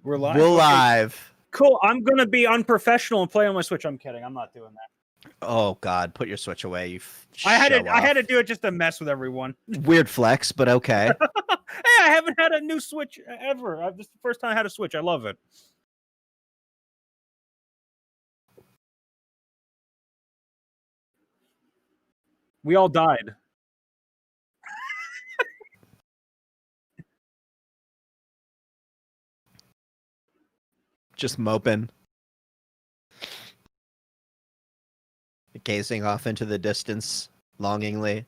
We're live. We're Okay. live. Cool. I'm gonna be unprofessional and play on my Switch. I'm kidding. I'm not doing that. Oh God, put your Switch away. You. I had to do it just to mess with everyone. Weird flex, but okay. Hey, I haven't had a new Switch ever. This is the first time I had a Switch. I love it. We all died. Just moping. Gazing off into the distance, longingly.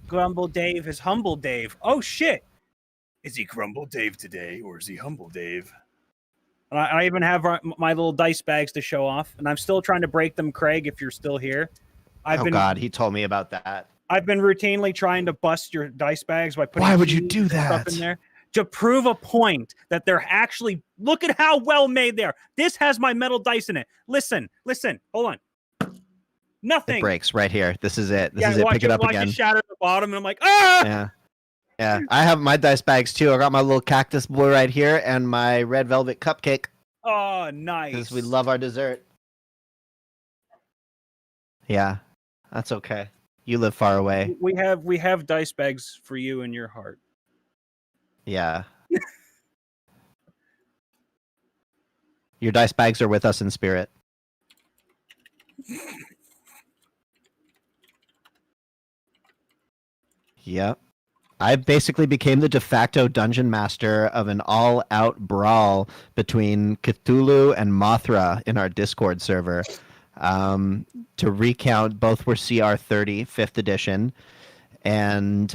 Grumble Dave is humble Dave. Oh shit! Is he Grumble Dave today, or is he humble Dave? And I even have my little dice bags to show off, and I'm still trying to break them, Craig. If you're still here, God, he told me about that. I've been routinely trying to bust your dice bags by putting. Why would you do that? Stuff in there to prove a point that they're actually. Look at how well made they are. This has my metal dice in it. Listen. Hold on. Nothing. It breaks right here. This is it. This is it. Pick it up again. It shatter at the bottom, and I'm like, ah. Yeah. Yeah, I have my dice bags too. I got my little cactus boy right here and my red velvet cupcake. Oh, nice. Because we love our dessert. Yeah, that's okay. You live far away. We have dice bags for you in your heart. Yeah. Your dice bags are with us in spirit. Yep. I basically became the de facto dungeon master of an all-out brawl between Cthulhu and Mothra in our Discord server. To recount, both were CR30, 5th edition. And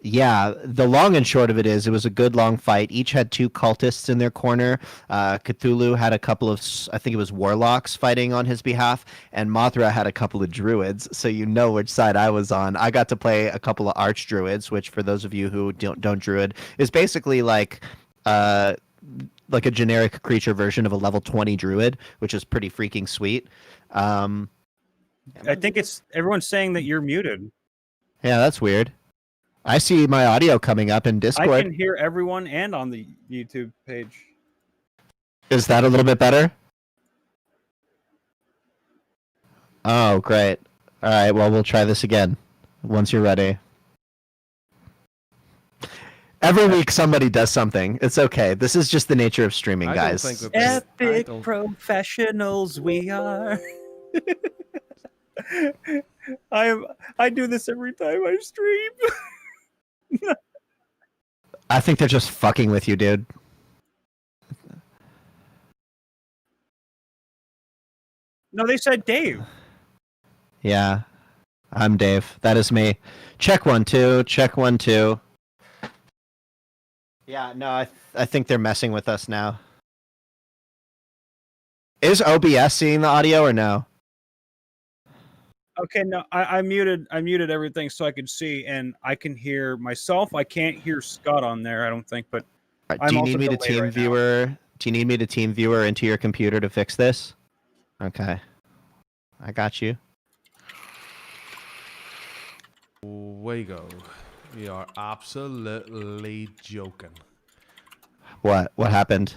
yeah, the long and short of it is, it was a good long fight. Each had 2 cultists in their corner. Cthulhu had a couple of, I think it was warlocks fighting on his behalf, and Mothra had a couple of druids. So you know which side I was on. I got to play a couple of archdruids, which for those of you who don't druid, is basically like a generic creature version of a level 20 druid, which is pretty freaking sweet. I think it's everyone's saying that you're muted. Yeah, that's weird. I see my audio coming up in Discord. I can hear everyone and on the YouTube page. Is that a little bit better? Oh, great. All right, well, we'll try this again once you're ready. Every week somebody does something. It's okay. This is just the nature of streaming, guys. Epic professionals we are. I do this every time I stream. I think they're just fucking with you, dude. No, they said Dave. Yeah, I'm Dave. That is me. Check 1 2. Check 1 2. Yeah, no, I think they're messing with us now. Is OBS seeing the audio or no? Okay, no, I muted everything so I could see, and I can hear myself. I can't hear Scott on there, I don't think. But do you need me to team viewer? Do you need me to team viewer into your computer to fix this? Okay, I got you. Way go. You are absolutely joking. What happened?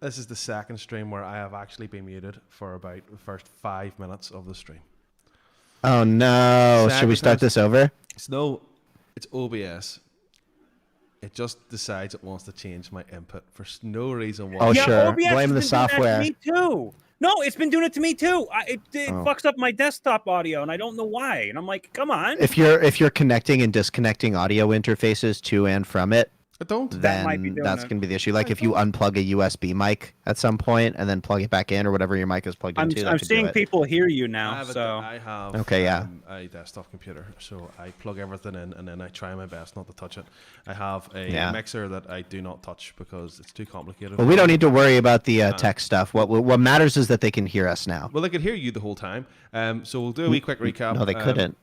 This is the second stream where I have actually been muted for about the first 5 minutes of the stream. Oh no! Should we start this over? No, it's OBS. It just decides it wants to change my input for no reason whatsoever. Oh sure, OBS blame the software. Me too. No, it's been doing it to me too. It fucks up my desktop audio, and I don't know why. And I'm like, come on. If you're connecting and disconnecting audio interfaces to and from it, I don't. Then that might be doing that's going to be the issue. Like if you unplug a USB mic at some point and then plug it back in or whatever your mic is plugged into. I'm seeing people hear you now. I have a desktop computer, so I plug everything in and then I try my best not to touch it. I have a mixer that I do not touch because it's too complicated. Well, we don't need to worry about the tech stuff. What matters is that they can hear us now. Well, they could hear you the whole time. So we'll do a wee quick recap. No, they couldn't.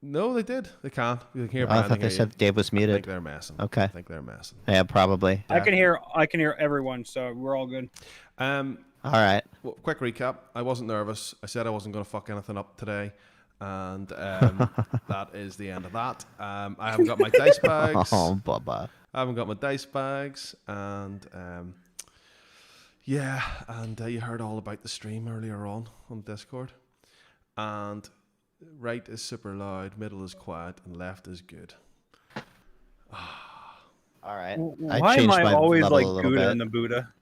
No, they did. They can't. You can hear I thought they said Dave was I think muted. they're messing. Okay. I think they're messing. Yeah, probably. I can hear everyone, so we're all good. All right. Well, quick recap. I wasn't nervous. I said I wasn't going to fuck anything up today. And that is the end of that. I haven't got my dice bags. Oh, Bubba. I haven't got my dice bags. And yeah, and you heard all about the stream earlier on Discord. And right is super loud, middle is quiet, and left is good. All right. Why am I always like Gouda and the Buddha?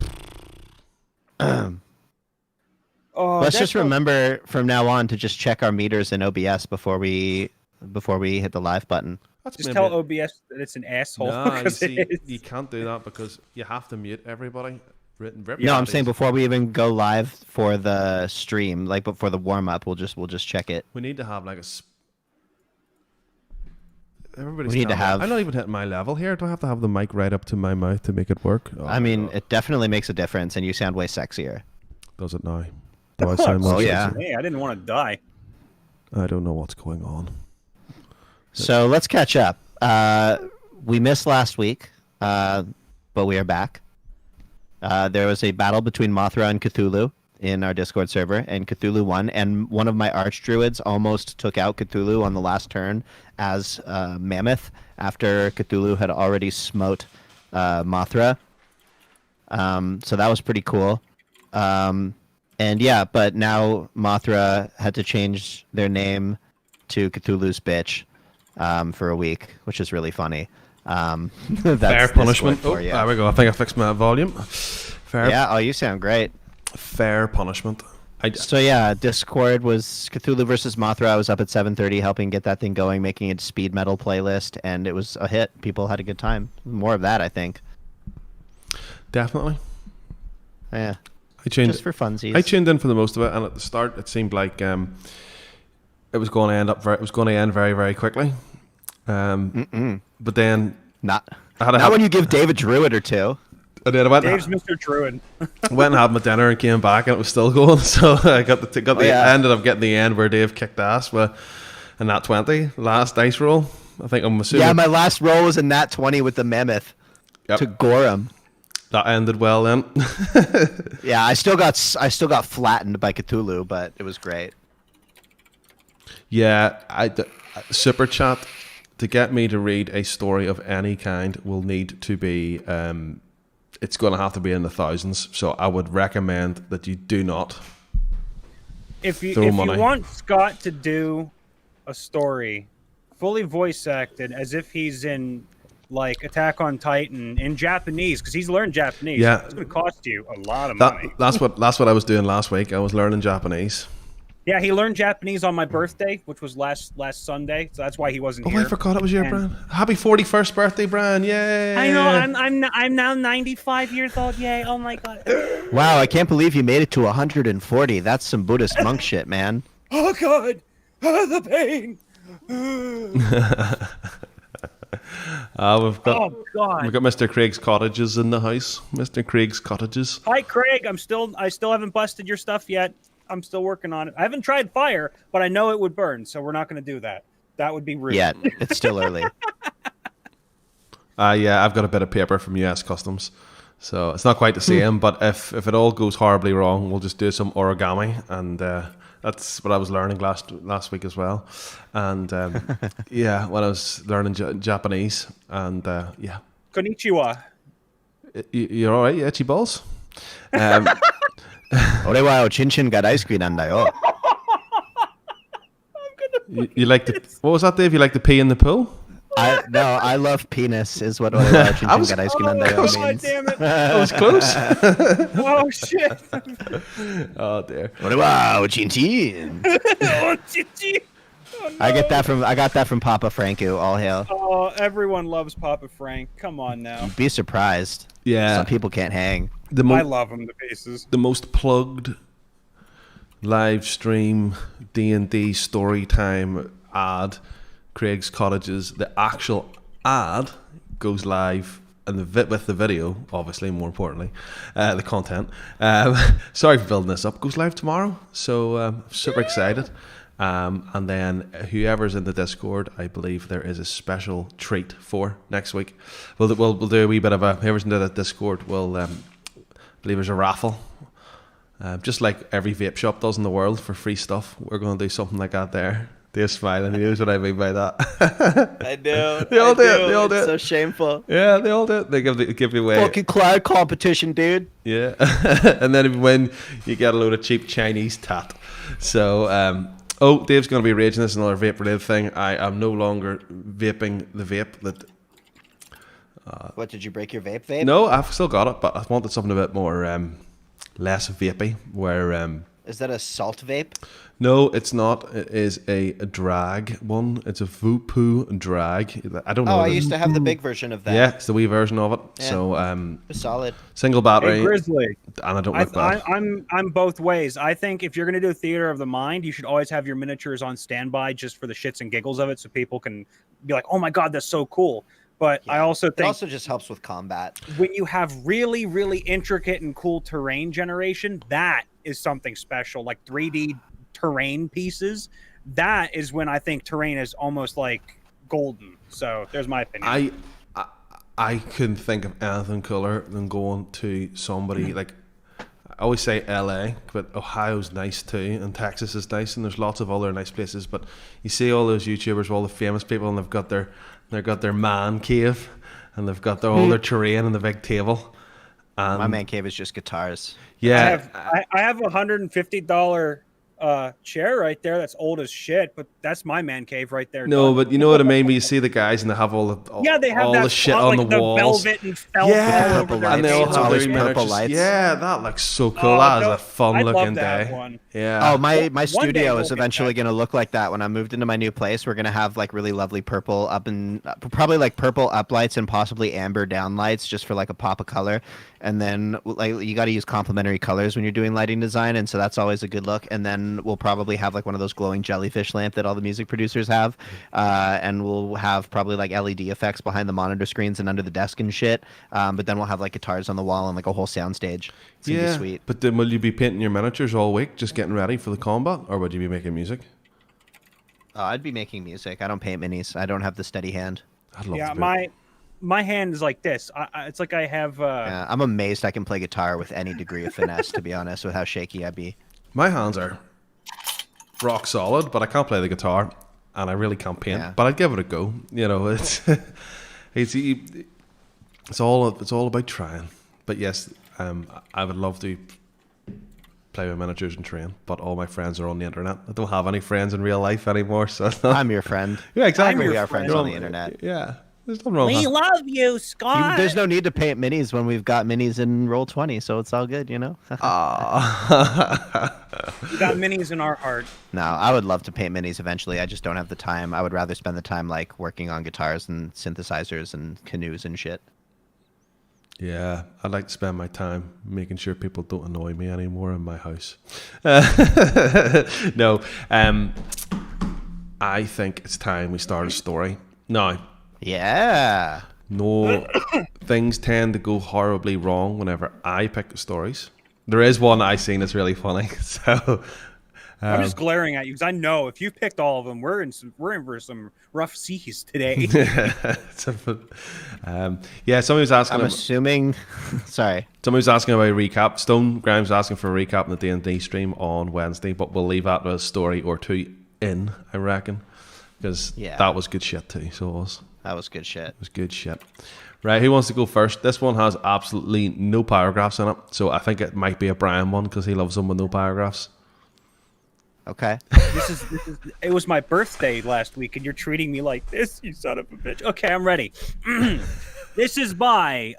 Let's just remember from now on to just check our meters in OBS before we hit the live button. Just tell OBS that it's an asshole. No, you can't do that because you have to mute everybody. No, I'm saying before we even go live for the stream, like before the warm up, we'll just check it. We need to have like everybody's. We need to have. I'm not even hitting my level here. Do I have to have the mic right up to my mouth to make it work? Oh, I mean, it definitely makes a difference, and you sound way sexier. Does it now? Do I sound more yeah. sexier? Hey, I didn't want to die. I don't know what's going on. So let's catch up. We missed last week, but we are back. There was a battle between Mothra and Cthulhu in our Discord server, and Cthulhu won. And one of my archdruids almost took out Cthulhu on the last turn as Mammoth after Cthulhu had already smote Mothra. So that was pretty cool. And yeah, but now Mothra had to change their name to Cthulhu's Bitch for a week, which is really funny. That's fair punishment. For you. There we go. I think I fixed my volume. Fair. Yeah. Oh, you sound great. Fair punishment. So yeah, Discord was Cthulhu versus Mothra. I was up at 7:30 helping get that thing going, making it speed metal playlist, and it was a hit. People had a good time. More of that, I think. Definitely. Yeah. Just for funsies. I tuned in for the most of it, and at the start, it seemed like it was going to end very, very quickly. But then not when you give Dave a druid or two. Dave's Mr. Druid. Went and had my dinner and came back, and it was still going. So I ended up getting the end where Dave kicked ass with a nat 20 last dice roll. I think I'm assuming. Yeah, my last roll was a nat 20 with the mammoth to gore him. That ended well then. Yeah, I still got flattened by Cthulhu, but it was great. Yeah, super chat to get me to read a story of any kind will need to be. It's going to have to be in the thousands. So I would recommend that you do not. If you want Scott to do a story fully voice acted as if he's in like Attack on Titan in Japanese, because he's learned Japanese. Yeah, it's going to cost you a lot of money. That's what I was doing last week. I was learning Japanese. Yeah, he learned Japanese on my birthday, which was last Sunday, so that's why he wasn't here. Oh, I forgot it was your Brian. Happy 41st birthday, Brian! Yay! I know. I'm now 95 years old. Yay! Oh my god! Wow, I can't believe you made it to 140. That's some Buddhist monk shit, man. Oh god! The pain. We've got Mr. Craig's Cottages in the house. Mr. Craig's Cottages. Hi, Craig. I still haven't busted your stuff yet. I'm still working on it. I haven't tried fire, but I know it would burn, so we're not going to do that. That would be rude. Yeah, it's still early. Yeah, I've got a bit of paper from US Customs, so it's not quite the same. But if it all goes horribly wrong, we'll just do some origami, and that's what I was learning last week as well. And yeah, when I was learning Japanese, and yeah. Konnichiwa. You're all right, itchy balls. You like the what was that, Dave? You like the pee in the pool? I love penis is what means. Damn it. That was close. Oh shit. Oh dear. I got that from Papa Franco. All hail. Oh, everyone loves Papa Frank. Come on now. You'd be surprised. Yeah. Some people can't hang. I love him to pieces. The most plugged live stream D&D story time ad, Craig's Cottages. The actual ad goes live and with the video, obviously, more importantly, the content. Sorry for building this up. Goes live tomorrow, so super excited. And then whoever's in the Discord, I believe there is a special treat for next week. We'll do a wee bit of a, whoever's in the Discord will, I believe there's a raffle. Just like every vape shop does in the world for free stuff. We're going to do something like that there. They're smiling. He knows what I mean by that. I do. They all do it. They all do It's it. so shameful. Yeah, they all do it. They give you away. Fucking cloud competition, dude. Yeah. And then if you win, you get a load of cheap Chinese tat. So, Dave's going to be raging. This is another vape-related thing. I am no longer vaping the vape that... What, did you break your vape? No, I've still got it, but I wanted something a bit more less vapey, where... Is that a salt vape? No, it's not. It is a drag one. It's a Vupu drag. I don't know. I used to have the big version of that. Yeah, it's the wee version of it. Yeah. So, Solid. single battery. Hey, Grizzly. And I don't look bad. I'm both ways. I think if you're going to do theater of the mind, you should always have your miniatures on standby just for the shits and giggles of it, so people can be like, "Oh my god, that's so cool." But I also think it also just helps with combat. When you have really, really intricate and cool terrain generation, that is something special. Like 3D terrain pieces, that is when I think terrain is almost like golden. So there's my opinion. I couldn't think of anything cooler than going to somebody like, I always say LA, but Ohio's nice too, and Texas is nice, and there's lots of other nice places. But you see all those YouTubers, all the famous people, and they've got their man cave, and they've got all their terrain and the big table. And my man cave is just guitars. Yeah, I have $150 chair right there that's old as shit, but that's my man cave right there. No, but you know what I mean? When you see the guys and they have all the shit on like the walls. Velvet and felt all over their and they all face. have their purple miniatures. lights. Yeah, that looks so cool. That is a fun I'd looking love that day. one. Yeah. Oh, my One studio day is we'll get eventually that. going to look like that. When I moved into my new place, we're going to have like really lovely purple up and probably like purple up lights and possibly amber down lights just for like a pop of color. And then like you got to use complementary colors when you're doing lighting design, and so that's always a good look. And then we'll probably have like one of those glowing jellyfish lamp that all the music producers have, and we'll have probably like LED effects behind the monitor screens and under the desk and shit. But then we'll have like guitars on the wall and like a whole sound stage. It's gonna be sweet. But then will you be painting your miniatures all week, just getting ready for the combat, or would you be making music? I'd be making music. I don't paint minis. I don't have the steady hand. I'd love Yeah, to. my hand is like this. It's like I have. Yeah, I'm amazed I can play guitar with any degree of finesse, to be honest, with how shaky I be. My hands are rock solid, but I can't play the guitar, and I really can't paint. Yeah. But I'd give it a go. You know, it's all about trying. But yes, I would love to play with miniatures and train, but all my friends are on the internet. I don't have any friends in real life anymore, so I'm your friend. yeah, exactly. We are friends on the internet. Yeah, there's nothing wrong with We that. love you, Scott. There's no need to paint minis when we've got minis in Roll20, so it's all good, you know? We got minis in our heart. No, I would love to paint minis eventually. I just don't have the time. I would rather spend the time like working on guitars and synthesizers and canoes and shit. Yeah, I'd like to spend my time making sure people don't annoy me anymore in my house. No, I think it's time we start a story. Now, Yeah. no, things tend to go horribly wrong whenever I pick the stories. There is one I seen that's really funny, so... I'm just glaring at you because I know if you picked all of them, we're in for some rough seas today. Yeah, somebody was asking. I'm assuming... Sorry. Somebody was asking about a recap. Stone Grimes was asking for a recap in the D&D stream on Wednesday, but we'll leave that with a story or two in, I reckon, because that was good shit too. So it was. That was good shit. It was good shit. Right, who wants to go first? This one has absolutely no paragraphs in it, so I think it might be a Brian one because he loves them with no paragraphs. Okay. It was my birthday last week, and you're treating me like this, you son of a bitch. Okay, I'm ready. This is by,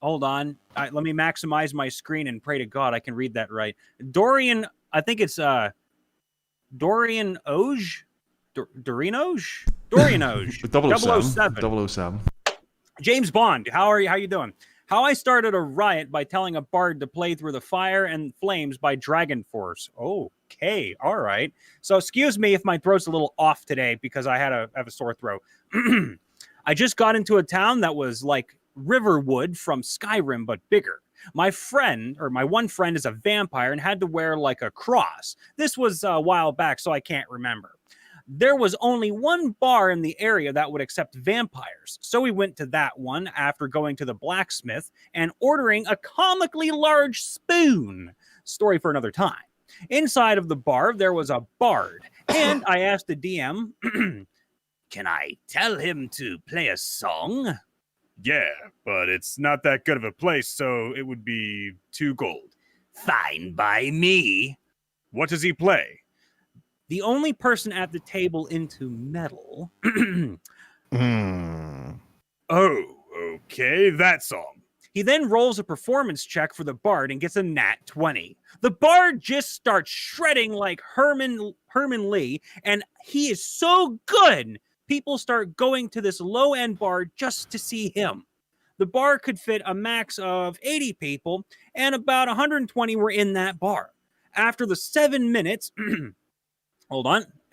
hold on. Let me maximize my screen and pray to God I can read that right. Dorian, I think it's Dorian Oge? Dorian Oge? Dorian Oge. 007. 007. James Bond, how are you? How you doing? How I started a riot by telling a bard to play through the fire and flames by Dragon Force. Okay, all right. So excuse me if my throat's a little off today because I have a sore throat. I just got into a town that was like Riverwood from Skyrim, but bigger. My one friend is a vampire and had to wear like a cross. This was a while back, so I can't remember. There was only one bar in the area that would accept vampires, so we went to that one after going to the blacksmith and ordering a comically large spoon. Story for another time. Inside of the bar, there was a bard, and I asked the DM, can I tell him to play a song? Yeah, but it's not that good of a place, so it would be 2 gold. Fine by me. What does he play? The only person at the table into metal. Oh, okay, that song. He then rolls a performance check for the bard and gets a nat 20. The bard just starts shredding like Herman Lee, and he is so good. People start going to this low-end bar just to see him. The bar could fit a max of 80 people, and about 120 were in that bar. After the 7 minutes,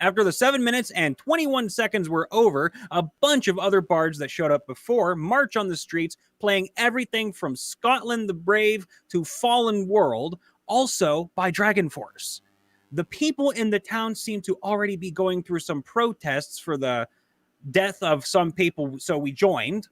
After the 7 minutes and 21 seconds were over, a bunch of other bards that showed up before march on the streets, playing everything from Scotland the Brave to Fallen World, also by Dragon Force. The people in the town seem to already be going through some protests for the death of some people, so we joined.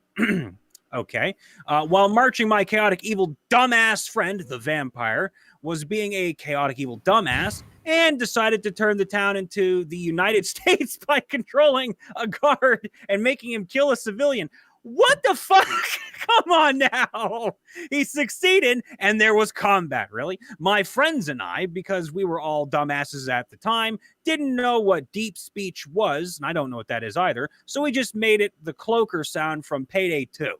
Okay. While marching, my chaotic evil dumbass friend, the vampire, was being a chaotic evil dumbass and decided to turn the town into the United States by controlling a guard and making him kill a civilian. What the fuck? Come on now. He succeeded, and there was combat, really. My friends and I, because we were all dumbasses at the time, didn't know what deep speech was, and I don't know what that is either, so we just made it the cloaker sound from Payday 2.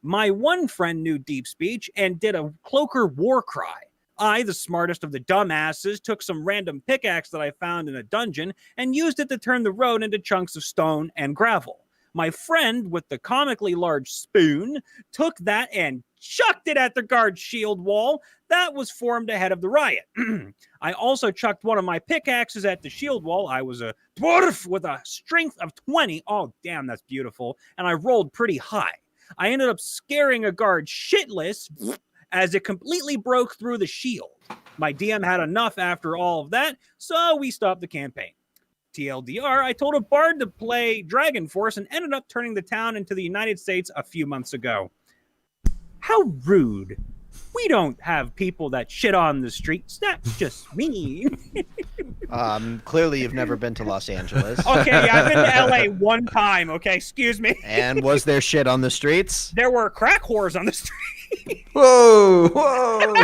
My one friend knew deep speech and did a cloaker war cry. I, the smartest of the dumbasses, took some random pickaxe that I found in a dungeon and used it to turn the road into chunks of stone and gravel. My friend, with the comically large spoon, took that and chucked it at the guard's shield wall that was formed ahead of the riot. I also chucked one of my pickaxes at the shield wall. I was a dwarf with a strength of 20. Oh, damn, that's beautiful. And I rolled pretty high. I ended up scaring a guard shitless as it completely broke through the shield. My DM had enough after all of that, so we stopped the campaign. TLDR, I told a bard to play Dragon Force and ended up turning the town into the United States a few months ago. How rude. We don't have people that shit on the streets. That's just mean. Clearly you've never been to Los Angeles. Okay, yeah, I've been to LA one time, okay? Excuse me. And was there shit on the streets? There were crack whores on the street. Whoa, whoa,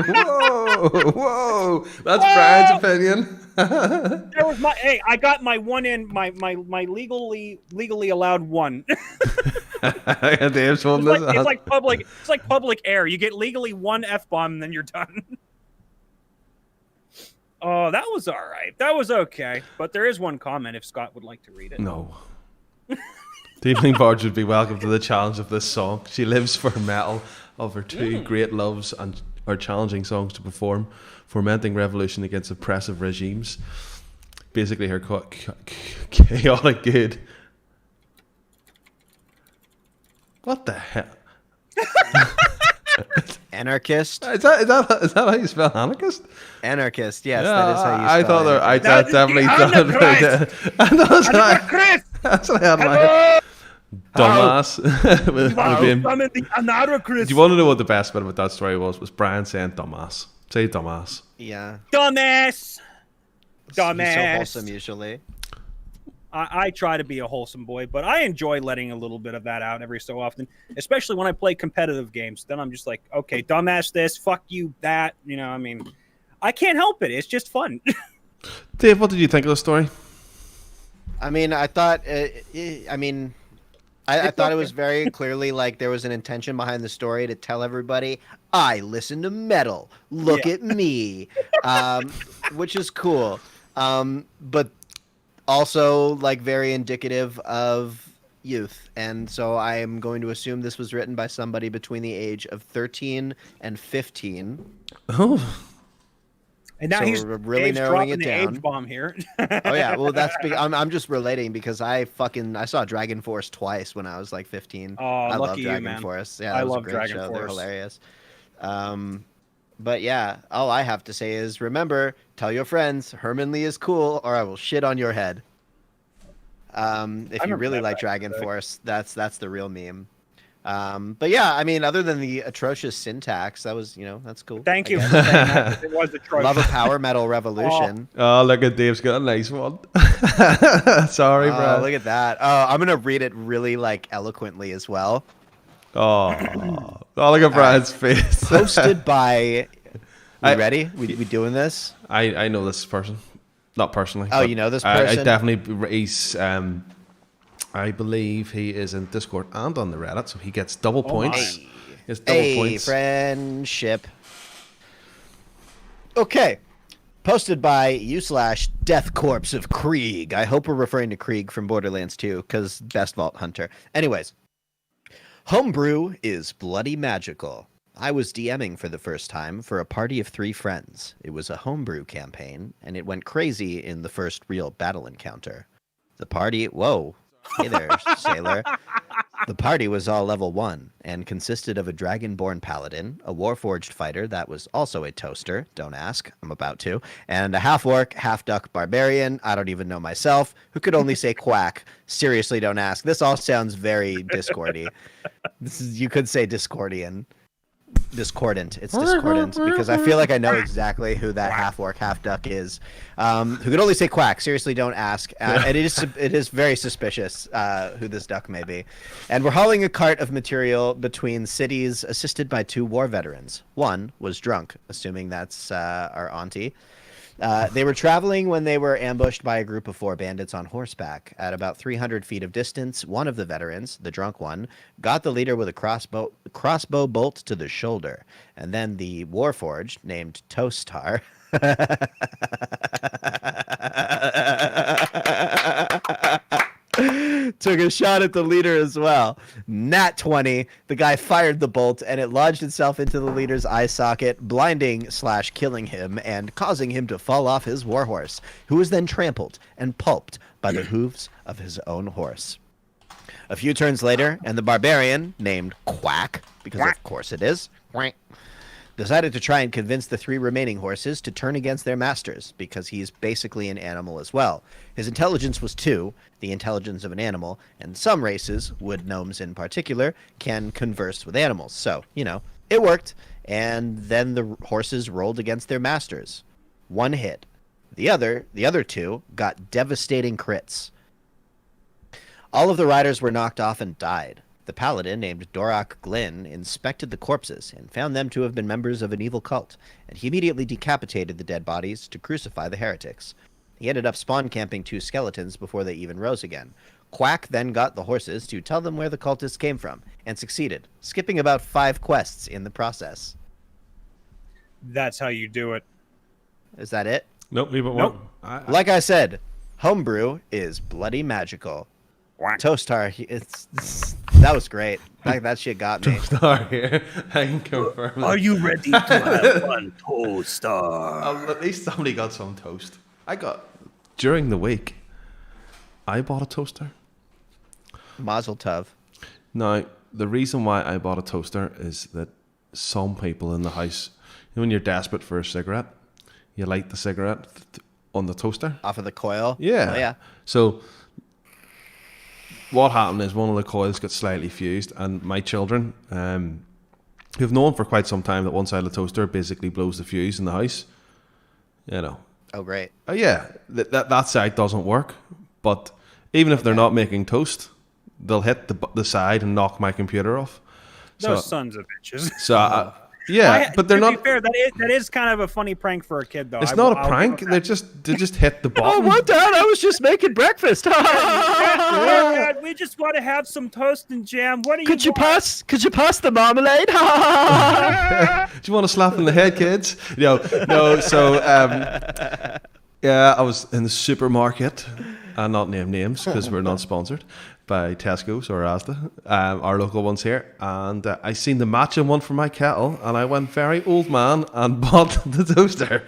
whoa, whoa. That's Brian's opinion. There was I got my one in, my legally allowed one. Dave's holding this It's like public air. You get legally one F-bomb and then you're done. Oh, that was all right. That was okay. But there is one comment if Scott would like to read it. No. The Evening Barge would be welcome to the challenge of this song. She lives for metal of her two great loves and are challenging songs to perform, fomenting revolution against oppressive regimes. Basically, her chaotic good. What the hell? Anarchist? Is that how you spell anarchist? Anarchist, yes, Yeah, that is how you spell I thought there. I That is definitely the thought. That's what I had my dumbass. Do you want to know what the best bit about that story was? Was Brian saying dumbass? Say dumbass. Yeah. Dumbass. He's so Dumbass. wholesome usually. I try to be a wholesome boy, but I enjoy letting a little bit of that out every so often, especially when I play competitive games. Then I'm just like, okay, dumbass this, fuck you that. You know, I mean, I can't help it. It's just fun. Dave, what did you think of the story? I mean, I thought, I thought it was very clearly like there was an intention behind the story to tell everybody, I listen to metal. Look at me, which is cool. But also like very indicative of youth. And so I am going to assume this was written by somebody between the age of 13 and 15. Oh. And now So he's we're really Dave's narrowing dropping it the down. age bomb here. Oh yeah, well I'm just relating because I saw Dragon Force twice when I was like 15. Oh, I love lucky you, Dragon man. Force. Yeah, I that was a love great Dragon show. They're Force. hilarious. But yeah, all I have to say is remember, tell your friends Herman Lee is cool, or I will shit on your head. If you remember really that like back Dragon in the day. Force, that's the real meme. But yeah, I mean, other than the atrocious syntax, that was that's cool. Thank I you guess. for saying that. It was atrocious. Love a power metal revolution. Oh, look at Dave's got a nice one. Sorry, Oh, Brad. look at that. Oh, I'm gonna read it really like eloquently as well. Oh, look at Brad's face. Posted by. I- Ready? We doing this? I know this person, not personally. Oh, but you know this I person? definitely. He's. I believe he is in Discord and on the Reddit, so he gets double points. my. He gets double Hey, points. friendship. Okay. Posted by /Death Corpse of Krieg. I hope we're referring to Krieg from Borderlands 2, because best Vault Hunter. Anyways. Homebrew is bloody magical. I was DMing for the first time for a party of 3 friends. It was a homebrew campaign, and it went crazy in the first real battle encounter. The party... Whoa. Hey there, sailor. The party was all level 1 and consisted of a dragonborn paladin, a warforged fighter that was also a toaster, don't ask, I'm about to, and a half-orc, half-duck barbarian, I don't even know myself, who could only say quack. Seriously, don't ask. This all sounds very Discordy. You could say Discordian. Discordant. It's discordant because I feel like I know exactly who that half-orc, half-duck is. Who could only say quack. Seriously, don't ask. And it is very suspicious who this duck may be. And we're hauling a cart of material between cities assisted by 2 war veterans. One was drunk, assuming that's our auntie. They were traveling when they were ambushed by a group of 4 bandits on horseback. At about 300 feet of distance, one of the veterans, the drunk one, got the leader with a crossbow bolt to the shoulder. And then the warforged, named Toastar, took a shot at the leader as well. Nat 20. The guy fired the bolt, and it lodged itself into the leader's eye socket, blinding/killing him and causing him to fall off his warhorse, who was then trampled and pulped by the hooves of his own horse. A few turns later, and the barbarian, named Quack, because of course it is, Quack, decided to try and convince the 3 remaining horses to turn against their masters, because he's basically an animal as well. His intelligence was 2, the intelligence of an animal, and some races, wood gnomes in particular, can converse with animals. So, it worked, and then the horses rolled against their masters. 1 hit. The other 2 got devastating crits. All of the riders were knocked off and died. The paladin, named Dorak Glynn, inspected the corpses and found them to have been members of an evil cult, and he immediately decapitated the dead bodies to crucify the heretics. He ended up spawn camping 2 skeletons before they even rose again. Quack then got the horses to tell them where the cultists came from, and succeeded, skipping about 5 quests in the process. That's how you do it. Is that it? Nope, leave it Nope. one. Like I said, homebrew is bloody magical. Toastar, that was great. That shit got me. Star here. I can confirm. Are you ready to have fun, Toastar? At least somebody got some toast. During the week, I bought a toaster. Mazel tov. Now, the reason why I bought a toaster is that some people in the house, when you're desperate for a cigarette, you light the cigarette on the toaster. Off of the coil? Yeah. Oh, yeah. So what happened is one of the coils got slightly fused, and my children, who've known for quite some time that one side of the toaster basically blows the fuse in the house, Oh, great. yeah, that side doesn't work. But even if they're not making toast, they'll hit the side and knock my computer off. Those sons of bitches. So yeah, but they're to not. Be fair, that is kind of a funny prank for a kid, though. It's not a prank. They just hit the button. Oh, what, Dad? I was just making breakfast. Dad, we just want to have some toast and jam. What do you Could you want? pass the marmalade? Do you want to slap in the head, kids? No. So yeah, I was in the supermarket. I'll not name names because we're not sponsored by Tesco's or Asda, our local ones here. And I seen the matching one for my kettle, and I went very old man and bought the toaster.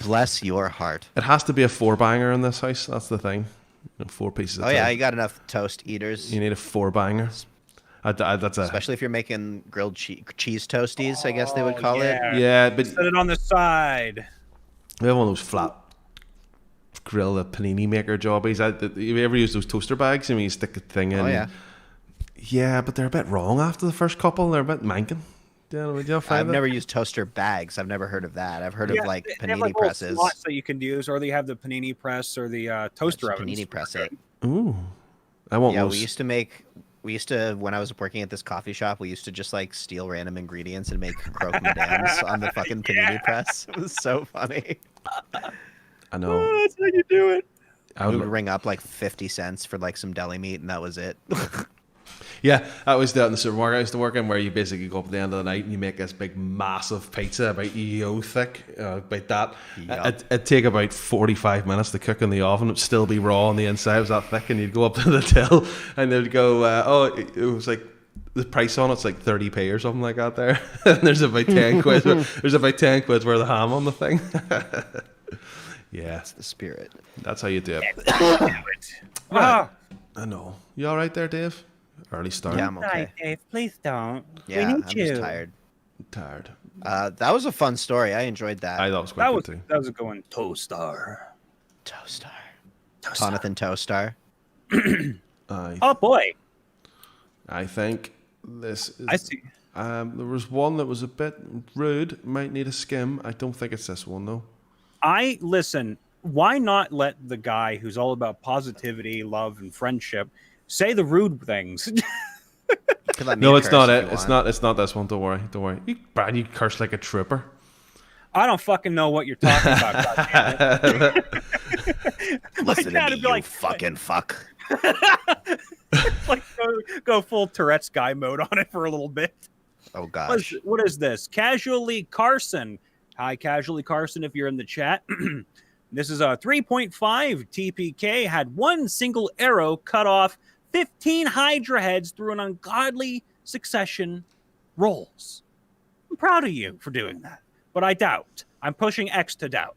Bless your heart. It has to be a 4-banger in this house. That's the thing. 4 pieces of Oh yeah, toast. you got enough toast eaters. You need a 4-banger. That's a Especially if you're making grilled cheese toasties, I guess they would call it. yeah, but Set it on the side. we have one of those flat grill a panini maker jobbies. You ever use those toaster bags? I mean, you stick a thing in. Oh yeah. Yeah, but they're a bit wrong after the first couple. They're a bit manking. Would you find I've that? never used toaster bags. I've never heard of that. I've heard of like they have, panini like, little presses. slots that you can use, or they have the panini press or the toaster ovens. Panini press it. Ooh, I want Yeah, those. we used to when I was working at this coffee shop, we used to just like steal random ingredients and make croque madams on the fucking panini press. It was so funny. I know. That's how you do it. I We would, would ring up like 50 cents for like some deli meat, and that was it. yeah, that was down in the supermarket I used to work in, where you basically go up at the end of the night and you make this big, massive pizza about yo thick, about that. Yup. It'd take about 45 minutes to cook in the oven. It'd still be raw on the inside. It was that thick, and you'd go up to the till, and they'd go, it was like, the price on it's like 30p or something like that there. And there's about 10 quid. There's about 10 quid worth of ham on the thing. Yeah, That's the spirit. that's how you do it. Ah, I know. You all right there, Dave? Early start. Yeah, I'm okay. Dave, please don't. Yeah, we I'm need you. just tired. Tired. That was a fun story. I enjoyed that. I thought it was quite good too. That was a good one. Toaster. Toastar. Jonathan Toastar. Oh boy, I think this is. I see. There was one that was a bit rude. Might need a skim. I don't think it's this one though. Listen. Why not let the guy who's all about positivity, love, and friendship say the rude things? You can let me No, it's curse not if it. you It's want. not. It's not this one. Don't worry. Don't worry. Brad, you curse like a trooper. I don't fucking know what you're talking about. goddammit. Listen dad to would me, be you like- fucking fuck. Like go full Tourette's guy mode on it for a little bit. Oh gosh. What is this? Casually Carson. Hi, Casually Carson, if you're in the chat. This is a 3.5 TPK. Had one single arrow cut off 15 Hydra heads through an ungodly succession rolls. I'm proud of you for doing that, but I doubt. I'm pushing X to doubt.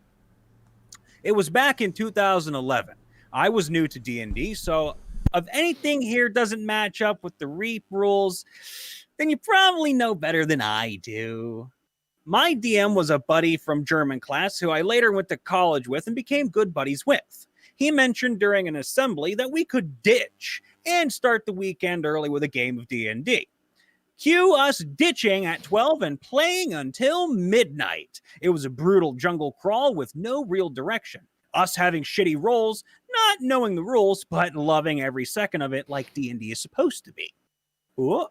It was back in 2011. I was new to D&D, so if anything here doesn't match up with the Reap rules, then you probably know better than I do. My DM was a buddy from German class who I later went to college with and became good buddies with. He mentioned during an assembly that we could ditch and start the weekend early with a game of D&D. Cue us ditching at 12 and playing until midnight. It was a brutal jungle crawl with no real direction. Us having shitty rolls, not knowing the rules, but loving every second of it like D&D is supposed to be. Ooh.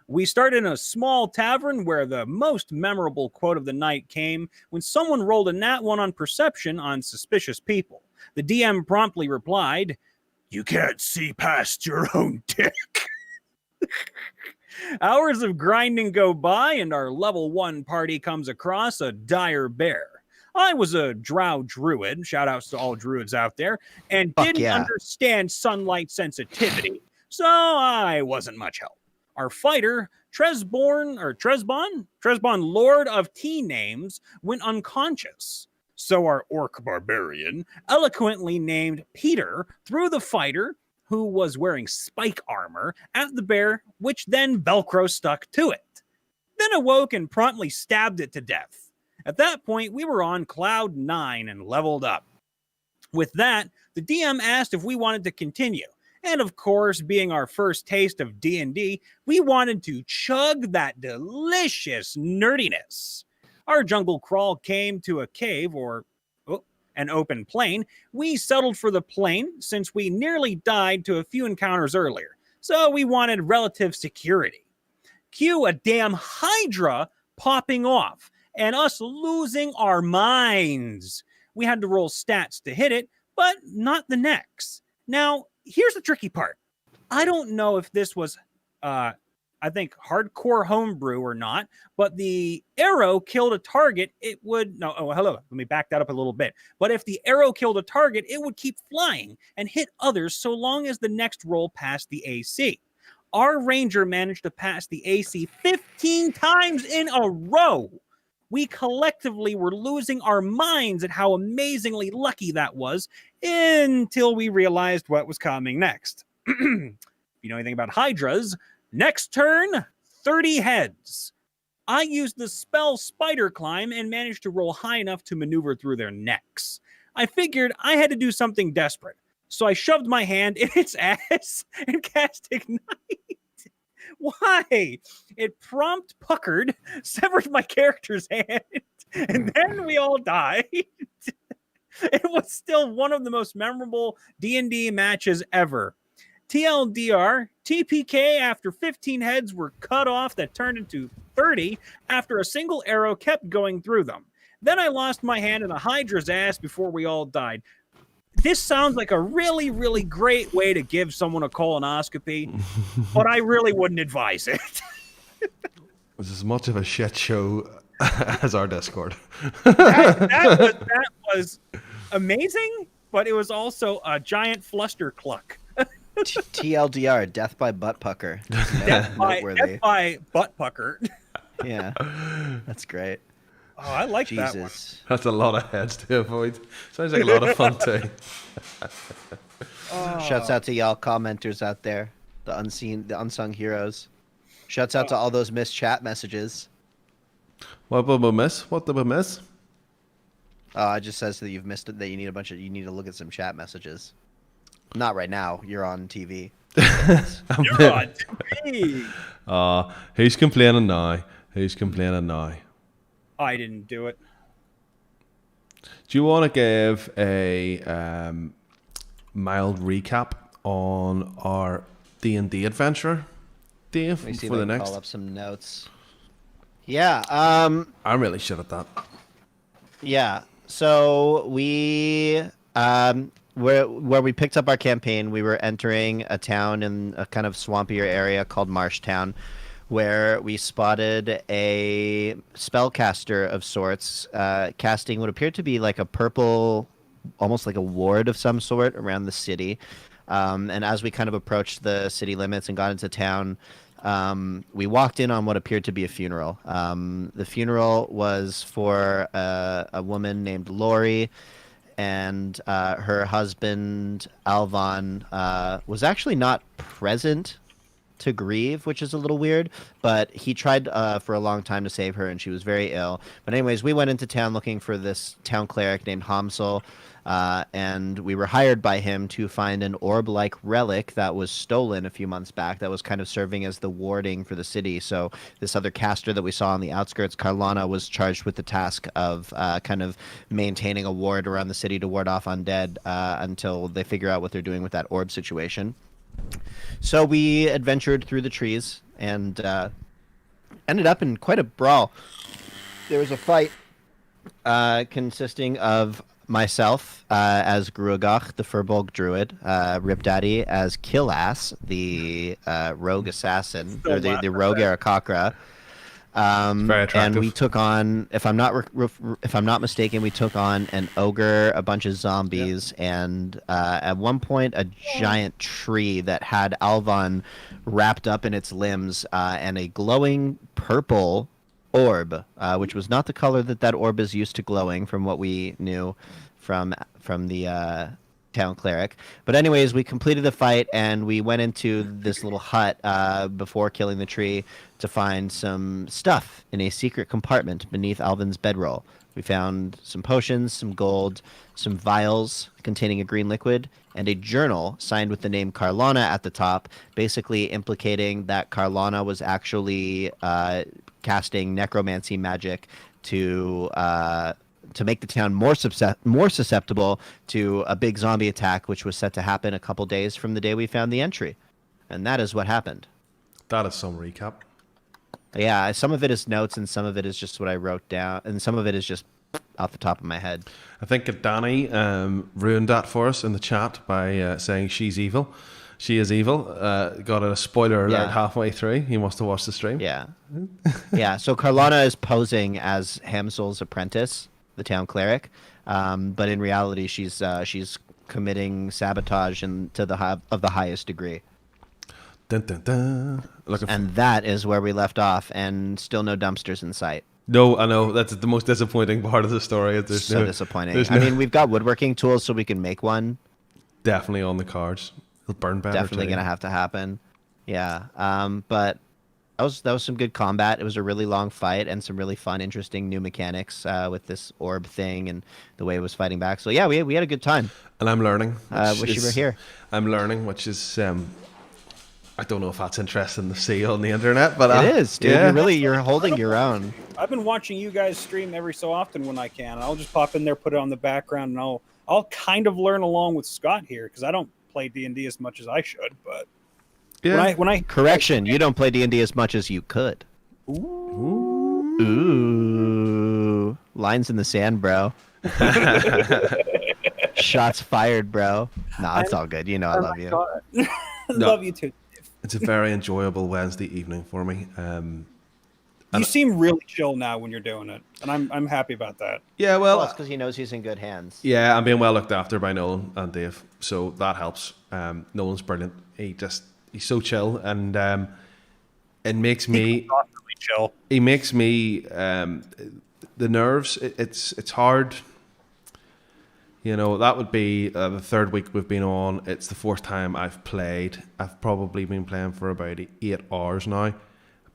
We started in a small tavern where the most memorable quote of the night came when someone rolled a nat 1 on perception on suspicious people. The DM promptly replied, "You can't see past your own dick." Hours of grinding go by and our level 1 party comes across a dire bear. I was a drow druid, shout outs to all druids out there, and Fuck didn't yeah. understand sunlight sensitivity, so I wasn't much help. Our fighter, Tresbon, Lord of T-Names, went unconscious. So our orc barbarian, eloquently named Peter, threw the fighter, who was wearing spike armor, at the bear, which then Velcro stuck to it. Then awoke and promptly stabbed it to death. At that point, we were on cloud 9 and leveled up. With that, the DM asked if we wanted to continue. And of course, being our first taste of D&D, we wanted to chug that delicious nerdiness. Our jungle crawl came to a cave or an open plain. We settled for the plain since we nearly died to a few encounters earlier. So we wanted relative security. Cue a damn Hydra popping off and us losing our minds. We had to roll stats to hit it, but not the necks. Now, here's the tricky part. I don't know if this was, I think, hardcore homebrew or not, but the arrow killed a target, let me back that up a little bit. But if the arrow killed a target, it would keep flying and hit others so long as the next roll passed the AC. Our ranger managed to pass the AC 15 times in a row. We collectively were losing our minds at how amazingly lucky that was until we realized what was coming next. If you know anything about hydras, next turn, 30 heads. I used the spell Spider Climb and managed to roll high enough to maneuver through their necks. I figured I had to do something desperate, so I shoved my hand in its ass and cast Ignite. Why? It prompt puckered, severed my character's hand, and then we all died. It was still one of the most memorable D&D matches ever. TLDR, TPK after 15 heads were cut off that turned into 30 after a single arrow kept going through them. Then I lost my hand in a Hydra's ass before we all died. This sounds like a really, really great way to give someone a colonoscopy, but I really wouldn't advise it. It was as much of a shit show as our Discord. that was amazing, but it was also a giant fluster cluck. TLDR, death by butt pucker. Death by butt pucker. Yeah, that's great. Oh, I like that one. Jesus. That's a lot of heads to avoid. Sounds like a lot of fun too. Shouts out to y'all commenters out there, the unsung heroes. Shouts out to all those missed chat messages. What did we miss? What did we miss? It just says that you've missed it. That you need to look at some chat messages. Not right now. You're on TV. You're on TV. Who's complaining now? Who's complaining now? I didn't do it. Do you want to give a mild recap on our D&D adventure, Dave, Let me see for if I the can next? call up some notes. Yeah. I'm really shit at that. Yeah. So we where we picked up our campaign, we were entering a town in a kind of swampier area called Marshtown, where we spotted a spellcaster of sorts, casting what appeared to be like a purple, almost like a ward of some sort around the city. And as we kind of approached the city limits and got into town, we walked in on what appeared to be a funeral. The funeral was for a woman named Lori, and her husband, Alvon, was actually not present to grieve, which is a little weird, but he tried for a long time to save her, and she was very ill. But anyways, we went into town looking for this town cleric named Hamsel, and we were hired by him to find an orb-like relic that was stolen a few months back that was kind of serving as the warding for the city. So this other caster that we saw on the outskirts, Carlana, was charged with the task of kind of maintaining a ward around the city to ward off undead until they figure out what they're doing with that orb situation. So we adventured through the trees and ended up in quite a brawl. There was a fight consisting of myself as Gruagach, the Furbolg Druid, Ripdaddy as Killass, the rogue assassin, or the rogue Aarakocra. Very attractive. And we took on, if I'm not mistaken, we took on an ogre, a bunch of zombies, and at one point a giant tree that had Alvon wrapped up in its limbs, and a glowing purple orb, which was not the color that orb is used to glowing, from what we knew from the town cleric. But anyways, we completed the fight and we went into this little hut before killing the tree to find some stuff in a secret compartment beneath Alvin's bedroll. We found some potions, some gold, some vials containing a green liquid, and a journal signed with the name Carlana at the top, basically implicating that Carlana was actually casting necromancy magic to make the town more susceptible to a big zombie attack, which was set to happen a couple days from the day we found the entry. And that is what happened. That is some recap. Yeah, some of it is notes, and some of it is just what I wrote down, and some of it is just off the top of my head. I think Danny ruined that for us in the chat by saying she's evil. She is evil. Got a spoiler alert halfway through. He must have watched the stream. Yeah. Yeah, so Carlana is posing as Hamsel's apprentice, the town cleric, but in reality she's committing sabotage to the highest degree. Dun, dun, dun. And that is where we left off, and still no dumpsters in sight. No, I know that's the most disappointing part of the story. There's So disappointing. I mean, we've got woodworking tools, so we can make one. definitely on the cards. It'll burn better. Definitely too. gonna have to happen. Yeah. But that was some good combat. It was a really long fight and some really fun, interesting new mechanics with this orb thing and the way it was fighting back. So yeah, we had a good time. And I'm learning. Wish you were here. I'm learning, which is I don't know if that's interesting to see on the internet, but It is, dude. Yeah. You're holding your own. I've been watching you guys stream every so often when I can. I'll just pop in there, put it on the background, and I'll kind of learn along with Scott here because I don't play D&D as much as I should. But Yeah. when I Correction, you don't play D&D as much as you could. Ooh. Lines in the sand, bro. Shots fired, bro. Nah, it's all good. You know I love you. Love you too. It's a very enjoyable Wednesday evening for me. You seem really chill now when you're doing it, and I'm happy about that. Yeah, Well, well, it's because he knows he's in good hands. yeah, I'm being well looked after by Nolan and Dave, so that helps. Nolan's brilliant. He's so chill, and it makes me Really chill. he makes me the nerves. It's hard. You know, that would be the third week we've been on. It's the fourth time I've played. I've probably been playing for about 8 hours now.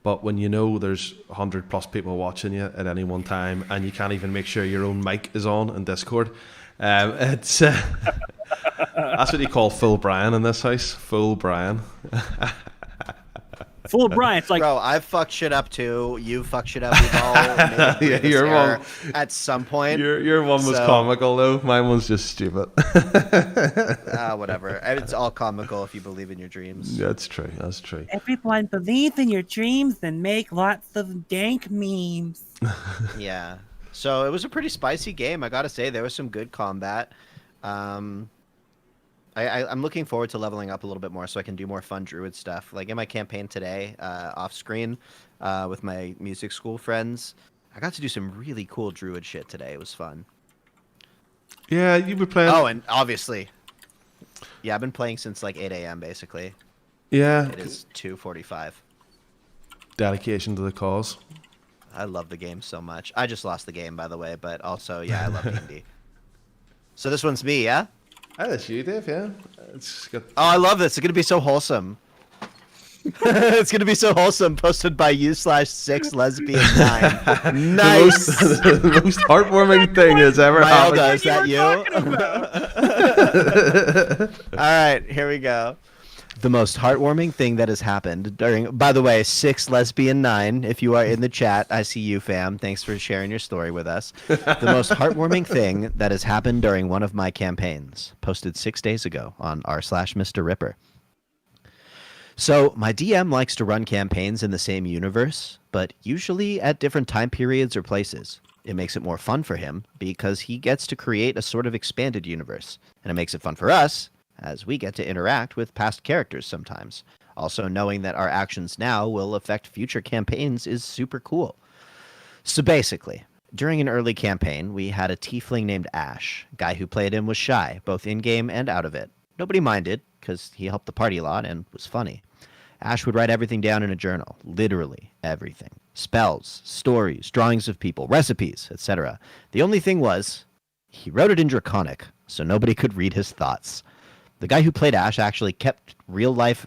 But when you know there's 100 plus people watching you at any one time, and you can't even make sure your own mic is on in Discord, it's that's what you call full Brian in this house. Full Brian. Full of Brian. It's like, Bro, I've fucked shit up too. You fucked shit up. We've all made Yeah, this your error one- at some point. Your one was So- comical though. Mine was just stupid. Whatever. It's all comical if you believe in your dreams. That's true. That's true. everyone believe in your dreams and make lots of dank memes. Yeah. So it was a pretty spicy game. I gotta say, there was some good combat. I'm looking forward to leveling up a little bit more so I can do more fun druid stuff. Like in my campaign today, off screen, with my music school friends, I got to do some really cool druid shit today. It was fun. Yeah, you were playing. Oh, and obviously, yeah, I've been playing since like 8 a.m. basically. Yeah, It is 2:45. dedication to the cause. I love the game so much. I just lost the game, by the way, but also, yeah, I love D&D. So this one's me, yeah? Oh, that's you, Dave. Yeah, it's got. Oh, I love this. It's gonna be so wholesome. It's gonna be so wholesome. Posted by u/6lesbian9. Nice. The most heartwarming thing that's ever Maelda, happened. is that you? All right, here we go. The most heartwarming thing that has happened during. By the way, 6lesbian9. If you are in the chat, I see you, fam. Thanks for sharing your story with us. The most heartwarming thing that has happened during one of my campaigns. Posted 6 days ago on r/MrRipper. So, my DM likes to run campaigns in the same universe, but usually at different time periods or places. It makes it more fun for him because he gets to create a sort of expanded universe, and it makes it fun for us as we get to interact with past characters sometimes. Also, knowing that our actions now will affect future campaigns is super cool. So basically, during an early campaign, we had a tiefling named Ash. Guy who played him was shy, both in-game and out of it. Nobody minded, because he helped the party a lot and was funny. Ash would write everything down in a journal, literally everything. Spells, stories, drawings of people, recipes, etc. The only thing was, he wrote it in Draconic, so nobody could read his thoughts. The guy who played Ash actually kept real-life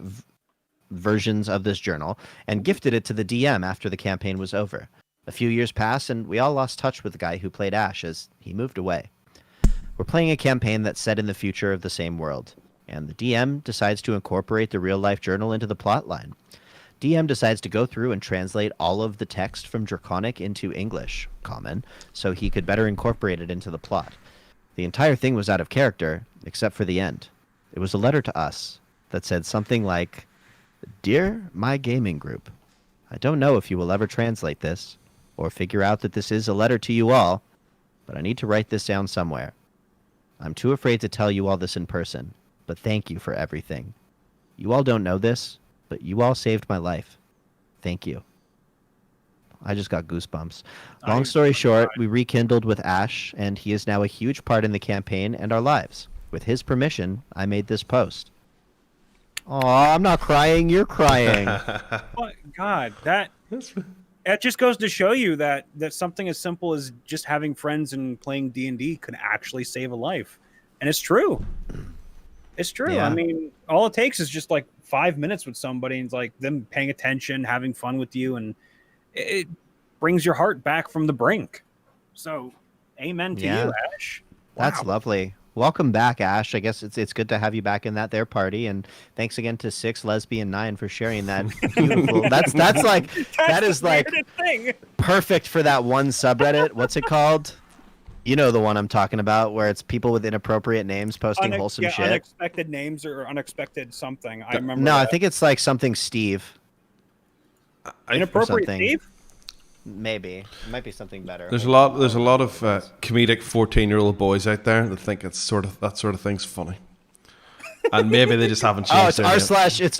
versions of this journal and gifted it to the DM after the campaign was over. A few years passed, and we all lost touch with the guy who played Ash as he moved away. We're playing a campaign that's set in the future of the same world, and the DM decides to incorporate the real-life journal into the plotline. DM decides to go through and translate all of the text from Draconic into English, common, so he could better incorporate it into the plot. The entire thing was out of character, except for the end. It was a letter to us that said something like, "Dear my gaming group, I don't know if you will ever translate this or figure out that this is a letter to you all, but I need to write this down somewhere. I'm too afraid to tell you all this in person, but thank you for everything. You all don't know this, but you all saved my life. Thank you." I just got goosebumps. Long story short, we rekindled with Ash, and he is now a huge part in the campaign and our lives. With his permission, I made this post. Aw, I'm not crying, you're crying. Oh, God, that It just goes to show you that something as simple as just having friends and playing D&D could actually save a life. And it's true. It's true. Yeah. I mean, all it takes is just like 5 minutes with somebody and it's like them paying attention, having fun with you, and it brings your heart back from the brink. So, amen to you, Ash. Wow. That's lovely. Welcome back, Ash. I guess it's good to have you back in that there party, and thanks again to 6Lesbian9 for sharing that beautiful. That's like that is like thing. Perfect for that one subreddit. What's it called? You know the one I'm talking about, where it's people with inappropriate names posting wholesome shit. Unexpected names or unexpected something. I remember. No, I think it's like something Steve. Inappropriate Steve? Maybe it might be something better. There's a lot of comedic 14-year-old boys out there that think that sort of thing's funny, and maybe they just haven't changed. It's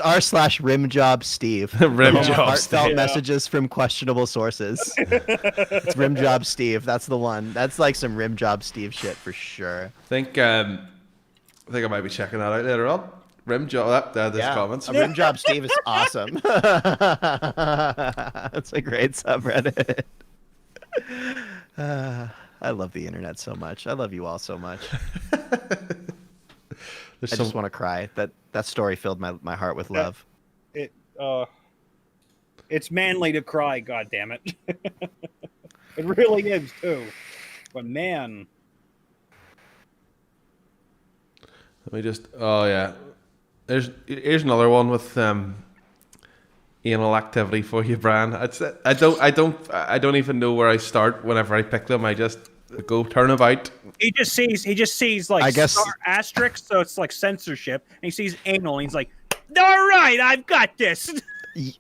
r/rimjob Steve. Rimjob Heartfelt messages from questionable sources. It's Rimjob Steve. That's the one. That's like some Rimjob Steve shit for sure. I think I might be checking that out later on. Rimjob. There's comments. Rimjob Steve is awesome. It's a great subreddit. I love the internet so much. I love you all so much. I just want to cry. That story filled my heart with love. It's manly to cry. God damn it! It really is too. But man, let me just. Oh yeah. Here's another one with anal activity for you, Brian. I don't even know where I start whenever I pick them. I just go turnabout. He just sees like asterisk, so it's like censorship, and he sees anal, and he's like, "All right, I've got this."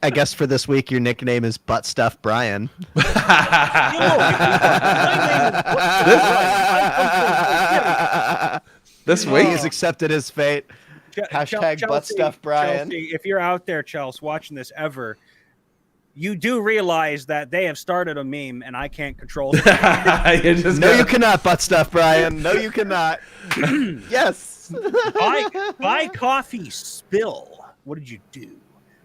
I guess for this week, your nickname is Butt Stuff Brian. This week he's accepted his fate. Hashtag Butt Stuff Brian. Chelsea, if you're out there, Chelsea, watching this ever, you do realize that they have started a meme and I can't control it. No, you cannot, Butt Stuff Brian. No, you cannot. Yes. Buy coffee, spill. What did you do?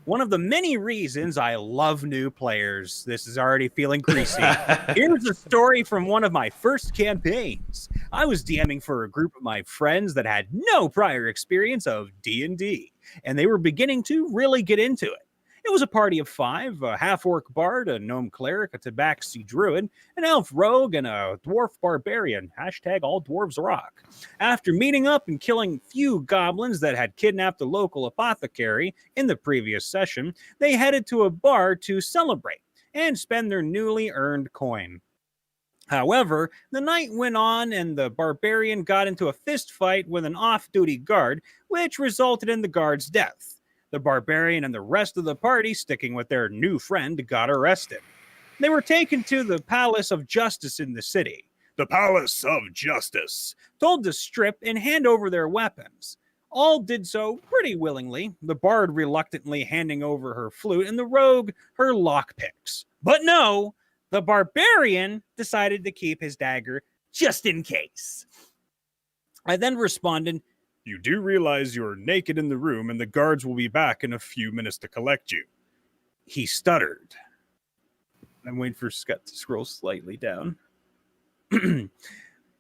One of the many reasons I love new players. This is already feeling greasy. Here's a story from one of my first campaigns. I was DMing for a group of my friends that had no prior experience of D&D, and they were beginning to really get into it. It was a party of 5, a half-orc bard, a gnome cleric, a tabaxi druid, an elf rogue, and a dwarf barbarian. Hashtag all dwarves rock. After meeting up and killing few goblins that had kidnapped a local apothecary in the previous session, they headed to a bar to celebrate and spend their newly earned coin. However, the night went on and the barbarian got into a fist fight with an off-duty guard, which resulted in the guard's death. The barbarian and the rest of the party, sticking with their new friend, got arrested. They were taken to the Palace of Justice in the city. The Palace of Justice, told to strip and hand over their weapons. All did so pretty willingly, the bard reluctantly handing over her flute and the rogue her lockpicks. But no, the barbarian decided to keep his dagger just in case. I then responded, "You do realize you're naked in the room and the guards will be back in a few minutes to collect you." He stuttered. I'm waiting for Scott to scroll slightly down.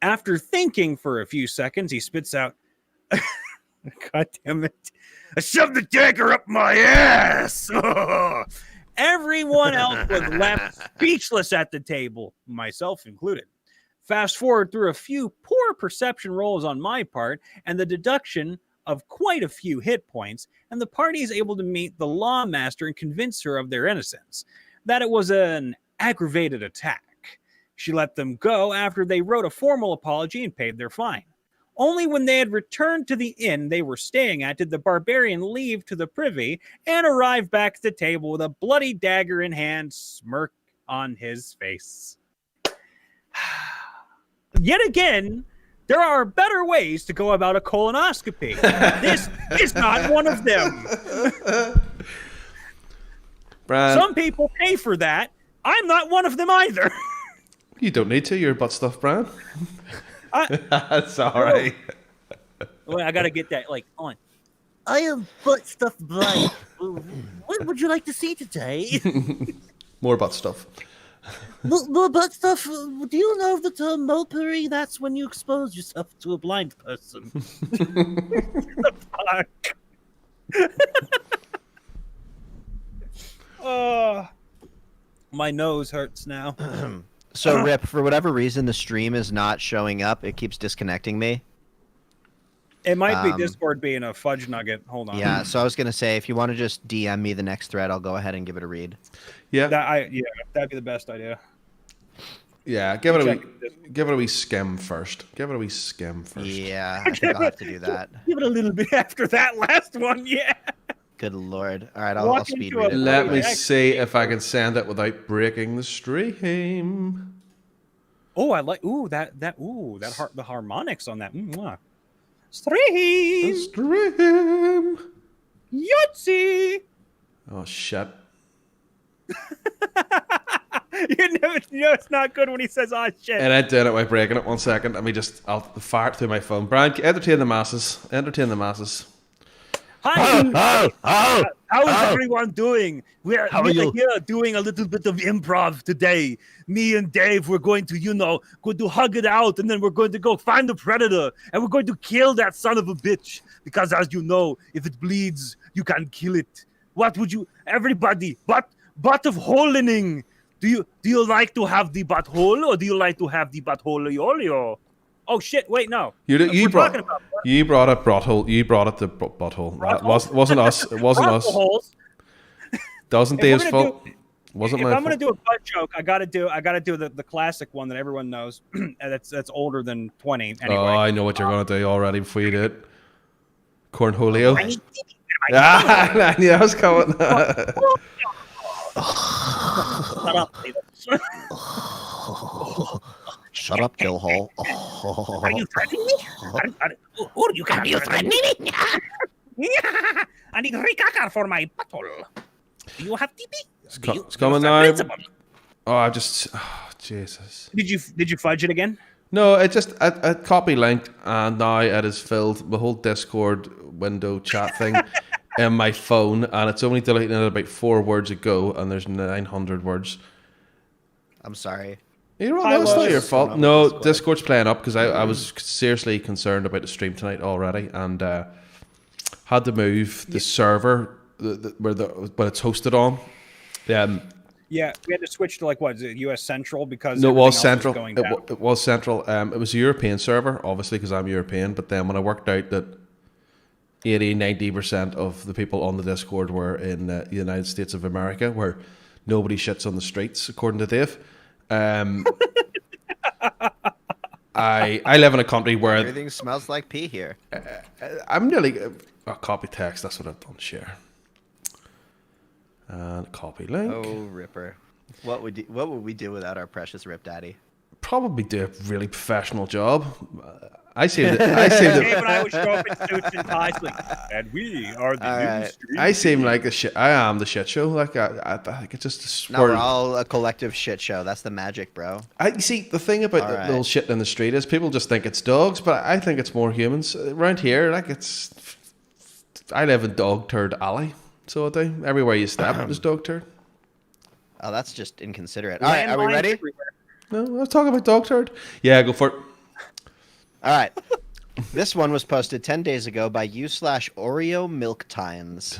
After thinking for a few seconds, he spits out, "God damn it. I shoved the dagger up my ass." Everyone else was left speechless at the table, myself included. Fast forward through a few poor perception rolls on my part and the deduction of quite a few hit points, and the party is able to meet the lawmaster and convince her of their innocence, that it was an aggravated attack. She let them go after they wrote a formal apology and paid their fine. Only when they had returned to the inn they were staying at did the barbarian leave to the privy and arrive back at the table with a bloody dagger in hand, smirk on his face. Yet again, there are better ways to go about a colonoscopy. This is not one of them. Brad, some people pay for that. I'm not one of them either. You don't need to. You're butt stuff, Brian. That's all right. Well, I got to get that on. I am butt stuff Brian. What would you like to see today? More butt stuff. But stuff, do you know the term mulpery? That's when you expose yourself to a blind person. The fuck? Oh, my nose hurts now. So, Rip, for whatever reason, the stream is not showing up. It keeps disconnecting me. It might be Discord being a fudge nugget. Hold on. Yeah, so I was going to say, if you want to just DM me the next thread, I'll go ahead and give it a read. Yeah. That'd be the best idea. Yeah, give it a wee skim first. Yeah, I think I'll have to do that. Give it a little bit after that last one, yeah. Good lord. All right, I'll speed read it. Let me see if I can send it without breaking the stream. Oh, I like the harmonics on that. Mwah. Stream. Yahtzee. Oh shit. It's not good when he says "oh shit." And I did it by breaking it. 1 second. I'll fire it through my phone. Brian, entertain the masses. Hi. How is everyone doing? We're here doing a little bit of improv today. Me and Dave, we're going to, going to hug it out, and then we're going to go find the predator, and we're going to kill that son of a bitch. Because as you know, if it bleeds, you can kill it. What would you, everybody, butt of holening? Do you like to have the butthole, or do you like to have the butthole? Oh shit! Wait, no. You brought up butthole. You brought up the butthole. That wasn't us. It wasn't us. Wasn't Dave's fault. Wasn't my fault. If I'm gonna do a butt joke, I gotta do the classic one that everyone knows. that's older than 20. Anyway. Oh, I know what you're gonna do already before you do it. Cornholio. I knew I was coming. Shut up, Shut up, Gilhole. Are you threatening me? Are you threatening me? I need ricaccar for my butthole. Do you have TP? It's coming now. Oh, Jesus. Did you fudge it again? No, I copy linked, and now it has filled the whole Discord window chat thing in my phone, and it's only deleting it about 4 words ago, and there's 900 words. I'm sorry. You're right, that's not your fault. No, Discord's playing up because I was seriously concerned about the stream tonight already, and had to move the server where it's hosted on. Yeah, we had to switch to is it US Central because no, it was Central. It was Central. It was a European server, obviously, because I'm European. But then when I worked out that 80-90% of the people on the Discord were in the United States of America, where nobody shits on the streets, according to Dave. I live in a country where everything smells like pee here. I'm nearly copy text. That's what I've done. Share and copy link. Oh, Ripper! What would we do without our precious Rip Daddy? Probably do a really professional job. I say that. Dave and I would show up in suits and ties, and we are the new street. I seem like a shit. I am the shit show. I think it's just. No, we're all a collective shit show. That's the magic, bro. I see the thing about the little shit in the street is people just think it's dogs, but I think it's more humans around here. I live in Dog Turd Alley, so I do. Everywhere you step, there's dog turd. Oh, that's just inconsiderate. All right, are we ready? Everywhere. No, I was talking about dog turd. Yeah, go for it. All right. This one was posted 10 days ago by u/Oreo Milk Times.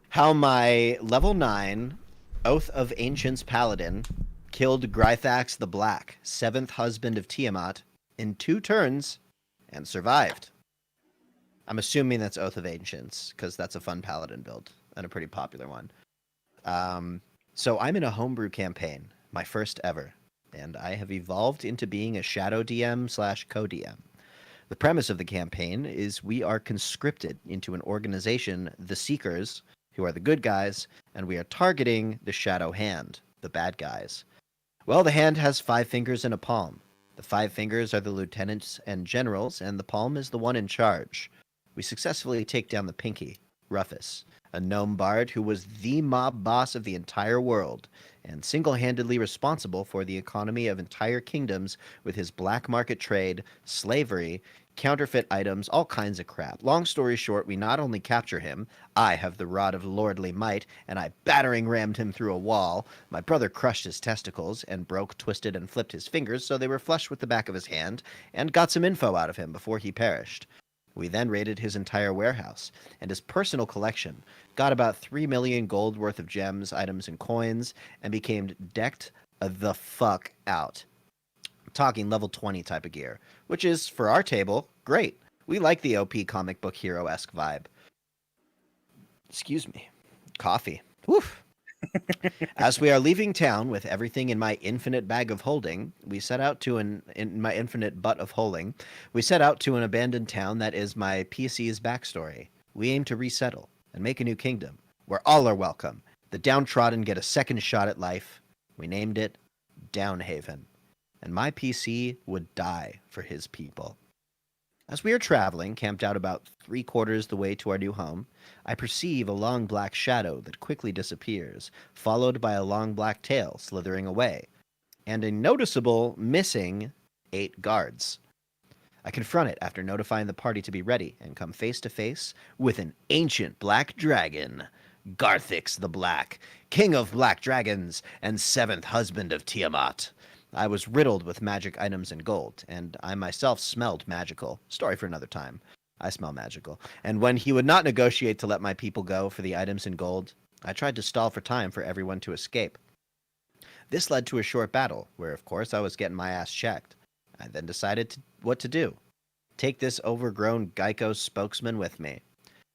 How my level 9 Oath of Ancients Paladin killed Grythax the Black, 7th husband of Tiamat, in 2 turns and survived. I'm assuming that's Oath of Ancients, because that's a fun paladin build and a pretty popular one. So I'm in a homebrew campaign, my first ever, and I have evolved into being a shadow DM/co-DM. The premise of the campaign is we are conscripted into an organization, the Seekers, who are the good guys, and we are targeting the Shadow Hand, the bad guys. Well, the hand has 5 fingers and a palm. The 5 fingers are the lieutenants and generals, and the palm is the one in charge. We successfully take down the pinky. Rufus, a gnome bard who was the mob boss of the entire world and single-handedly responsible for the economy of entire kingdoms with his black market trade, slavery, counterfeit items, all kinds of crap. Long story short, we not only capture him, I have the rod of lordly might, and I battering rammed him through a wall. My brother crushed his testicles and broke, twisted, and flipped his fingers so they were flush with the back of his hand, and got some info out of him before he perished. We then raided his entire warehouse and his personal collection, got about 3 million gold worth of gems, items, and coins, and became decked the fuck out. I'm talking level 20 type of gear, which is, for our table, great. We like the OP comic book hero-esque vibe. Excuse me. Coffee. Woof. As we are leaving town with everything in my infinite bag of holding, we set out to in my infinite butt of holding. We set out to an abandoned town that is my PC's backstory. We aim to resettle and make a new kingdom where all are welcome. The downtrodden get a second shot at life. We named it Downhaven, and my PC would die for his people. As we are traveling, camped out about 3/4 the way to our new home, I perceive a long black shadow that quickly disappears, followed by a long black tail slithering away, and a noticeable missing 8 guards. I confront it after notifying the party to be ready and come face to face with an ancient black dragon, Garthix the Black, king of black dragons and 7th husband of Tiamat. I was riddled with magic items and gold, and I myself smelled magical. Story for another time. I smell magical. And when he would not negotiate to let my people go for the items and gold, I tried to stall for time for everyone to escape. This led to a short battle, where of course I was getting my ass checked. I then decided what to do. Take this overgrown Geico spokesman with me.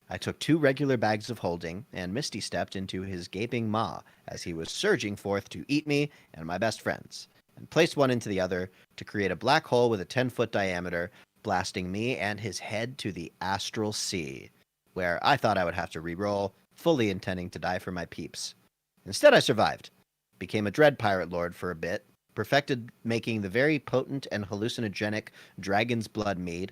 I took 2 regular bags of holding, and Misty stepped into his gaping maw as he was surging forth to eat me and my best friends, and placed one into the other to create a black hole with a 10-foot diameter, blasting me and his head to the astral sea, where I thought I would have to re-roll, fully intending to die for my peeps. Instead, I survived, became a dread pirate lord for a bit, perfected making the very potent and hallucinogenic dragon's blood mead,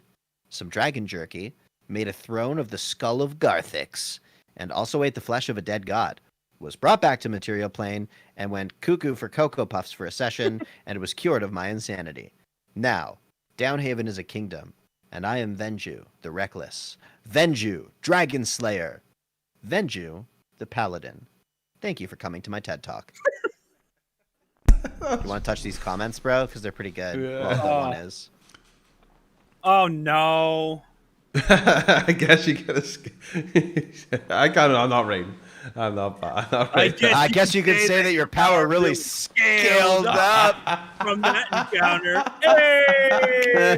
some dragon jerky, made a throne of the skull of Garthix, and also ate the flesh of a dead god, was brought back to material plane, and went cuckoo for Cocoa Puffs for a session, and was cured of my insanity. Now, Downhaven is a kingdom, and I am Venju, the Reckless. Venju, Dragon Slayer. Venju, the Paladin. Thank you for coming to my TED Talk. You want to touch these comments, bro? Because they're pretty good. Yeah. Well, that one is. Oh no. I guess you get I'm not reading. I'm not reading. I guess you could say that your power really scaled up from that encounter. Hey!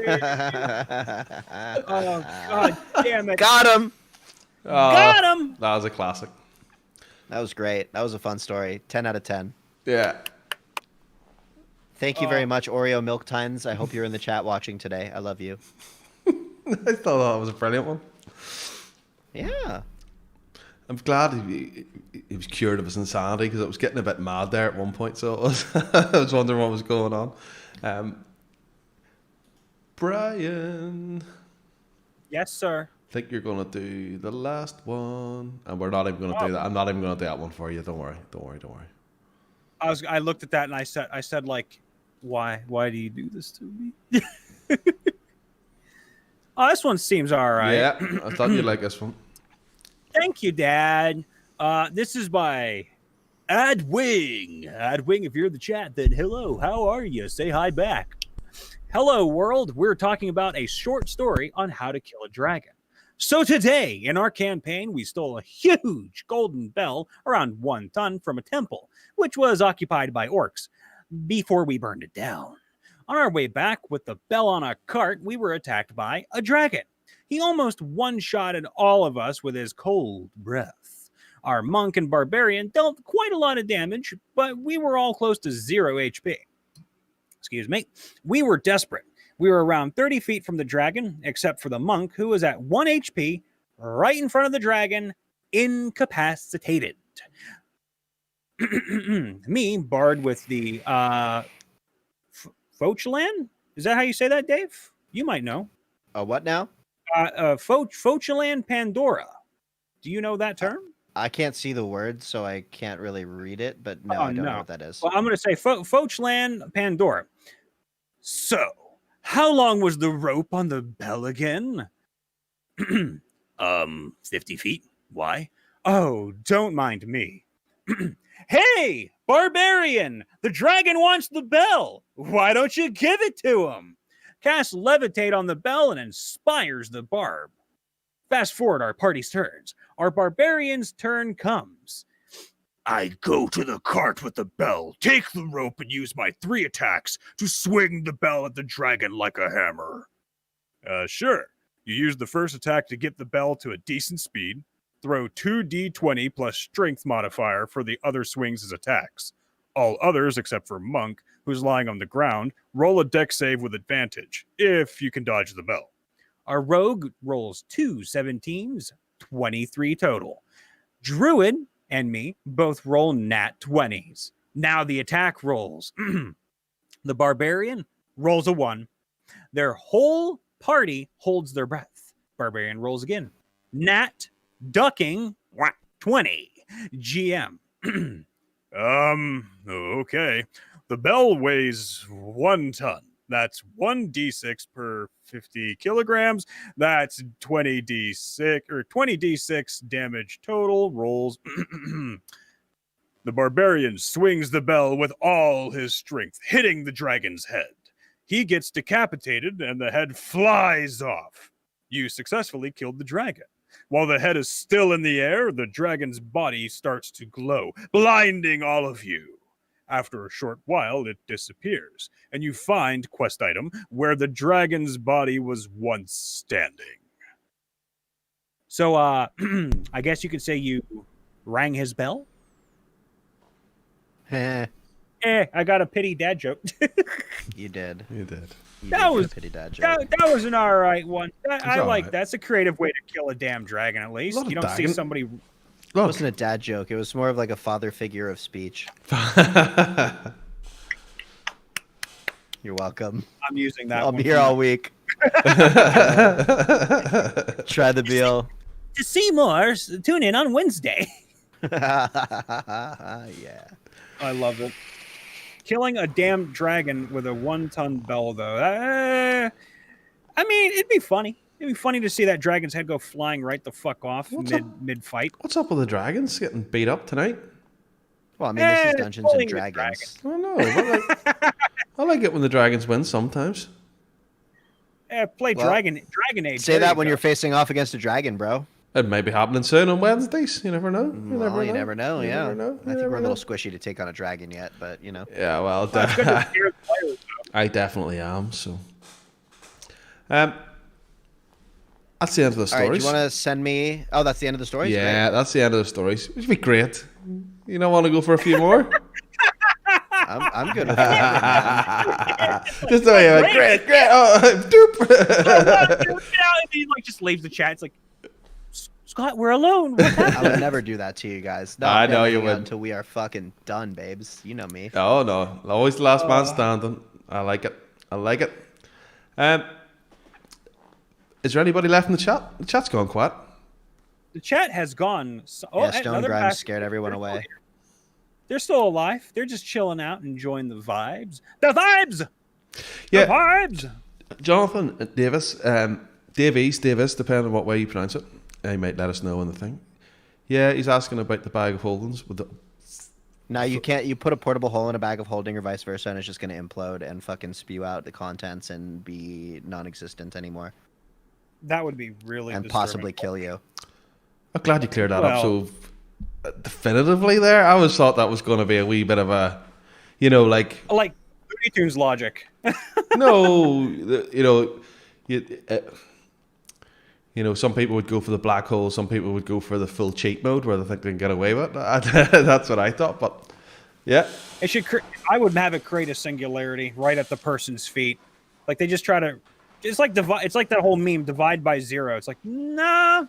Oh god damn it. Got him. Got him. That was a classic. That was great. That was a fun story. 10 out of 10. Yeah. Thank you very much, Oreo Milk Tines. I hope you're in the chat watching today. I love you. I thought that was a brilliant one. Yeah. I'm glad he was cured of his insanity, because it was getting a bit mad there at one point. So it was, I was wondering what was going on. Brian. Yes, sir. I think you're going to do the last one. And we're not even going to do that. I'm not even going to do that one for you. Don't worry. I looked at that and I said like, why do you do this to me? Oh, this one seems all right. Yeah, I thought you'd like this one. Thank you, Dad. This is by Adwing. Adwing, if you're in the chat, then hello. How are you? Say hi back. Hello, world. We're talking about a short story on how to kill a dragon. So today, in our campaign, we stole a huge golden bell around 1 ton from a temple, which was occupied by orcs, before we burned it down. On our way back with the bell on a cart, we were attacked by a dragon. He almost one-shotted all of us with his cold breath. Our monk and barbarian dealt quite a lot of damage, but we were all close to 0 HP. Excuse me. We were desperate. We were around 30 feet from the dragon, except for the monk, who was at 1 HP, right in front of the dragon, incapacitated. Me, barred with the Fauchelan? Is that how you say that, Dave? You might know. What now? Fauchelan Pandora. Do you know that term? I can't see the word, so I can't really read it. But no, I don't know what that is. Well, I'm going to say Fochland Pandora. So, how long was the rope on the bell again? 50 feet. Why? Oh, don't mind me. Hey, barbarian! The dragon wants the bell. Why don't you give it to him? Cast levitate on the bell and inspires the barb. Fast forward our party's turns. Our barbarian's turn comes. I go to the cart with the bell, take the rope, and use my 3 attacks to swing the bell at the dragon like a hammer. Sure. You use the first attack to get the bell to a decent speed. Throw 2d20 plus strength modifier for the other swings as attacks. All others, except for Monk, who's lying on the ground, roll a dex save with advantage, if you can dodge the bell. Our rogue rolls 2 17s, 23 total. Druid and me both roll nat 20s. Now the attack rolls. The barbarian rolls a 1. Their whole party holds their breath. Barbarian rolls again. Nat ducking 20. GM. Okay. The bell weighs 1 ton. That's 1d6 per 50 kilograms. That's 20d6 damage total. Rolls. The barbarian swings the bell with all his strength, hitting the dragon's head. He gets decapitated and the head flies off. You successfully killed the dragon. While the head is still in the air, the dragon's body starts to glow, blinding all of you. After a short while, it disappears, and you find, quest item, where the dragon's body was once standing. So, I guess you could say you rang his bell? I got a pity dad joke. You did. That was a pity dad joke. That was an all right one. I like right. that's a creative way to kill a damn dragon, at least. You don't see somebody... It wasn't a dad joke. It was more of like a father figure of speech. You're welcome. I'm using that. I'll be here all week. Try the meal. To see more, tune in on Wednesday. Yeah. I love it. Killing a damn dragon with a 1-ton bell, though. I mean, it'd be funny. It'd be funny to see that dragon's head go flying right the fuck off mid fight. What's up with the dragons getting beat up tonight? Well, I mean, this is Dungeons and Dragons. I don't know. I like it when the dragons win sometimes. Dragon Age. Say that when you're facing off against a dragon, bro. It may be happening soon on Wednesdays. You never know. You never know. Yeah. I think we're a little squishy to take on a dragon yet, but you know. Yeah, well, I definitely am. So, that's the end of the stories. All right, do you want to send me? Oh, that's the end of the stories. Yeah, right? That's the end of the stories. It would be great. You don't want to go for a few more? I'm good with that. Just the way you went, great. Oh, doop. And he just leaves the chat. It's like, Scott, we're alone. What happened? I would never do that to you guys. I know you would. Until we are fucking done, babes. You know me. Oh no, always the last man standing. I like it. Is there anybody left in the chat? The chat's gone quiet. The chat has gone. Stone Grimes scared everyone away. They're still alive. They're just chilling out, enjoying the vibes. The vibes! Yeah. The vibes! Jonathan Davis, Davis, depending on what way you pronounce it. He might let us know in the thing. Yeah, he's asking about the bag of holdings. No, you can't. You put a portable hole in a bag of holding or vice versa, and it's just going to implode and fucking spew out the contents and be non-existent anymore. That would be really and disturbing. Possibly kill you. I'm glad you cleared that up so definitively there. I always thought that was going to be a wee bit of a, like Looney Tunes logic. No, some people would go for the black hole. Some people would go for the full cheat mode where they think they can get away with it. That's what I thought. But yeah, it should. I would have it create a singularity right at the person's feet. Like they just try to. It's like It's like that whole meme, divide by zero. It's like no.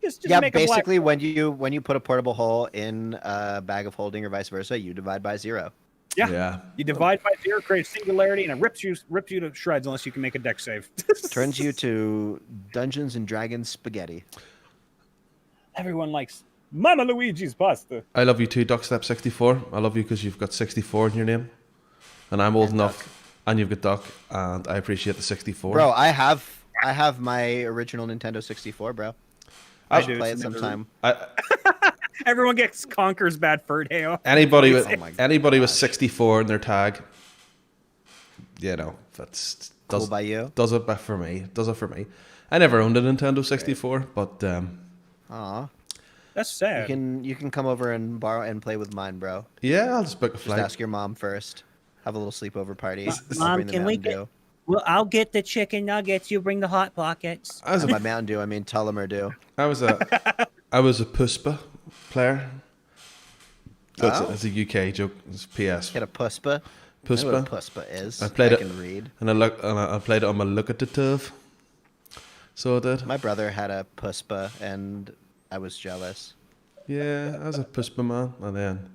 Just make basically when you put a portable hole in a bag of holding or vice versa, you divide by zero. Yeah. You divide by zero, create a singularity, and it rips you to shreds unless you can make a deck save. Turns you to Dungeons and Dragons spaghetti. Everyone likes Mama Luigi's pasta. I love you too, Duckstep64. I love you because you've got 64 in your name, and I'm old And enough, Duck. and you've got Duck, and I appreciate the 64. Bro, I have my original Nintendo 64, bro. I should play it sometime. Everyone gets Conker's Bad Fur Day off. Anybody with Oh my anybody with gosh. 64 in their tag, that's Cool by you. does it for me. Does it for me. I never owned a Nintendo 64, but Aw. That's sad. You can come over and borrow and play with mine, bro. yeah, I'll just book a Just flight. ask your mom first. Have a little sleepover party. I'll Mom, bring the can we Mountain get- Dew. Well, I'll get the chicken nuggets. You bring the hot pockets. I was And by a, Mountain Dew, I mean Tullamore Dew. I was a Puspa player. Oh. It's a UK joke. It's PS. Get a puspa. I know what a Puspa. puspa is. I played it- can read. And I played it on my look-at-the-tove. So I did. My brother had a puspa, and I was jealous. Yeah, I was a Puspa man, and then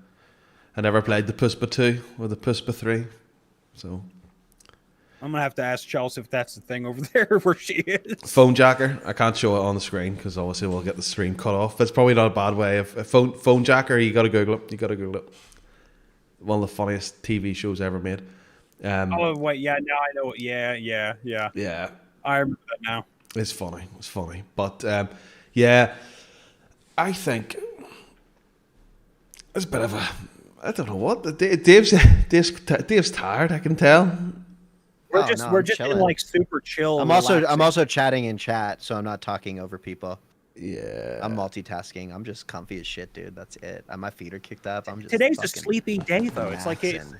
I never played the Puspa 2 or the Puspa 3. So I'm gonna have to ask Chelsea if that's the thing over there where she is. phone jacker. I can't show it on the screen because obviously we'll get the stream cut off. It's probably not a bad way. If phone jacker, you gotta Google it. You gotta Google it. One of the funniest TV shows ever made. Oh wait, yeah, now I know. Yeah. Yeah, I remember that now. it's funny. It's funny, but yeah, I think it's a bit of a. I don't know what Dave's tired. I can tell. We're Oh, just no, we're I'm just in chilling. like super chill. I'm relaxing. also chatting in chat, so I'm not talking over people. Yeah, I'm multitasking. I'm just comfy as shit, dude. That's it. My feet are kicked up. I'm just Today's a fucking sleepy day though. It's like relaxing.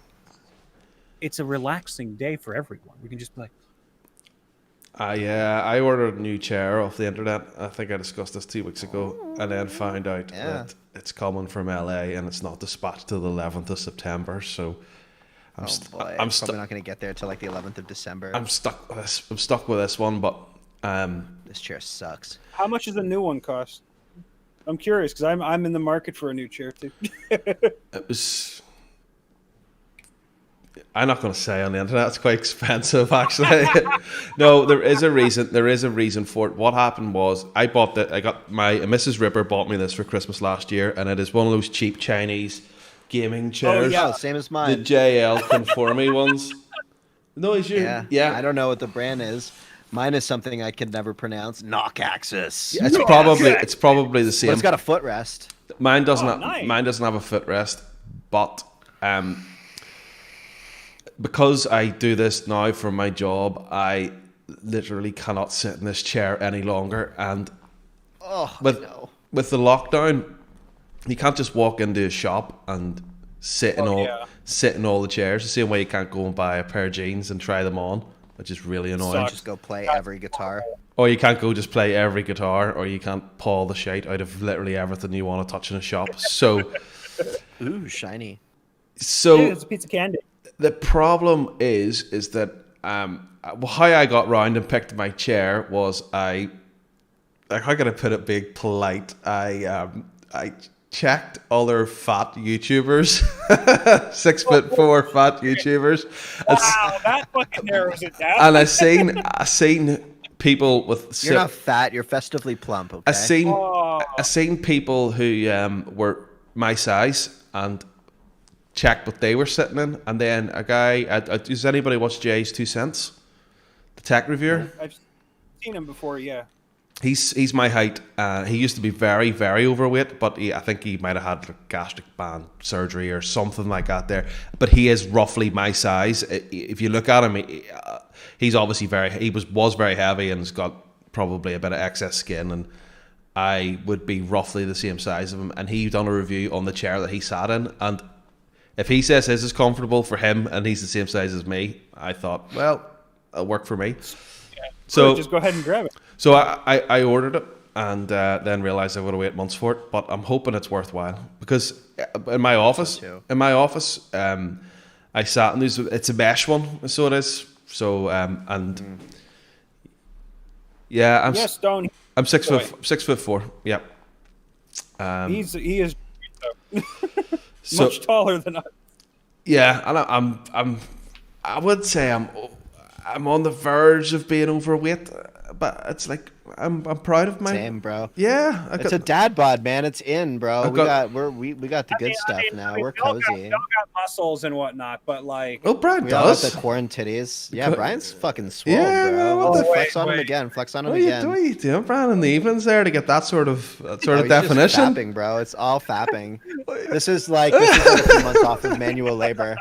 it's a relaxing day for everyone. We can just be like, I ordered a new chair off the internet. I think I discussed this 2 weeks ago, and then found out Yeah. that it's coming from LA and it's not dispatched till the 11th of September. So I'm Oh boy, I'm probably stuck. not gonna get there till like the 11th of December. I'm stuck with this. I'm stuck with this one, but This chair sucks. how much does a new one cost? I'm curious because I'm in the market for a new chair too. it was. I'm not going to say on the internet. It's quite expensive, actually. No, there is a reason. There is a reason for it. What happened was I bought that. I got my MrRipper bought me this for Christmas last year, and it is one of those cheap Chinese gaming chairs. yeah. Oh, same as The mine. JL Conformi ones. No, is your Yeah. I don't know what the brand is. Mine is something I could never pronounce. Knock Axis. It's probably the But same. it's got a footrest. Mine doesn't. Oh, nice. Mine doesn't have a footrest, but because I do this now for my job, I literally cannot sit in this chair any longer. And Oh, with no. with the lockdown, you can't just walk into a shop and sit in all the chairs. The same way you can't go and buy a pair of jeans and try them on, which is really annoying. Sucks. Just go play every guitar. Or you can't go just play every guitar, or you can't paw the shite out of literally everything you want to touch in a shop. So Ooh, shiny. Dude, it's a piece of candy. the problem is that how I got round and picked my chair was how can I put it being polite? I checked other fat YouTubers, 6'4" fat YouTubers, Wow, that fucking narrows it down. and I seen people with You're not fat. You're festively plump. Okay. I seen people who were my size and checked what they were sitting in, and then a guy. Does anybody watch Jay's 2 Cents, the tech reviewer? I've seen him before. Yeah. He's my height. He used to be very, very overweight, but I think he might have had like gastric band surgery or something like that there. But he is roughly my size. If you look at him, he's obviously he was very heavy and has got probably a bit of excess skin, and I would be roughly the same size of him. And he done a review on the chair that he sat in, and if he says his is comfortable for him and he's the same size as me, I thought, well, it'll work for me. So just go ahead and grab it. So I ordered it and then realized I would have wait months for it, but I'm hoping it's worthwhile because in my office, I sat in these. It's a mesh one, so it is. So yeah, Yes, Stone. I'm 6'4". Yeah. He is So- much taller than us. Yeah, and I would say I'm on the verge of being overweight, but it's like I'm proud of my. Same, bro. Yeah, It's a dad bod, man. It's in, bro. I've We got- got the good stuff now. We're we all cozy. got muscles and whatnot, but like, Oh, Brian We all got does. the corn titties. Yeah, Co- Brian's fucking swole, Yeah, bro. man, what the- Flex on him wait. again. Flex on him What are again. you doing, Brian, in the evenings there to get that sort of Oh, definition? He's just fapping, bro. It's all fapping. This is like a few months off of manual labor.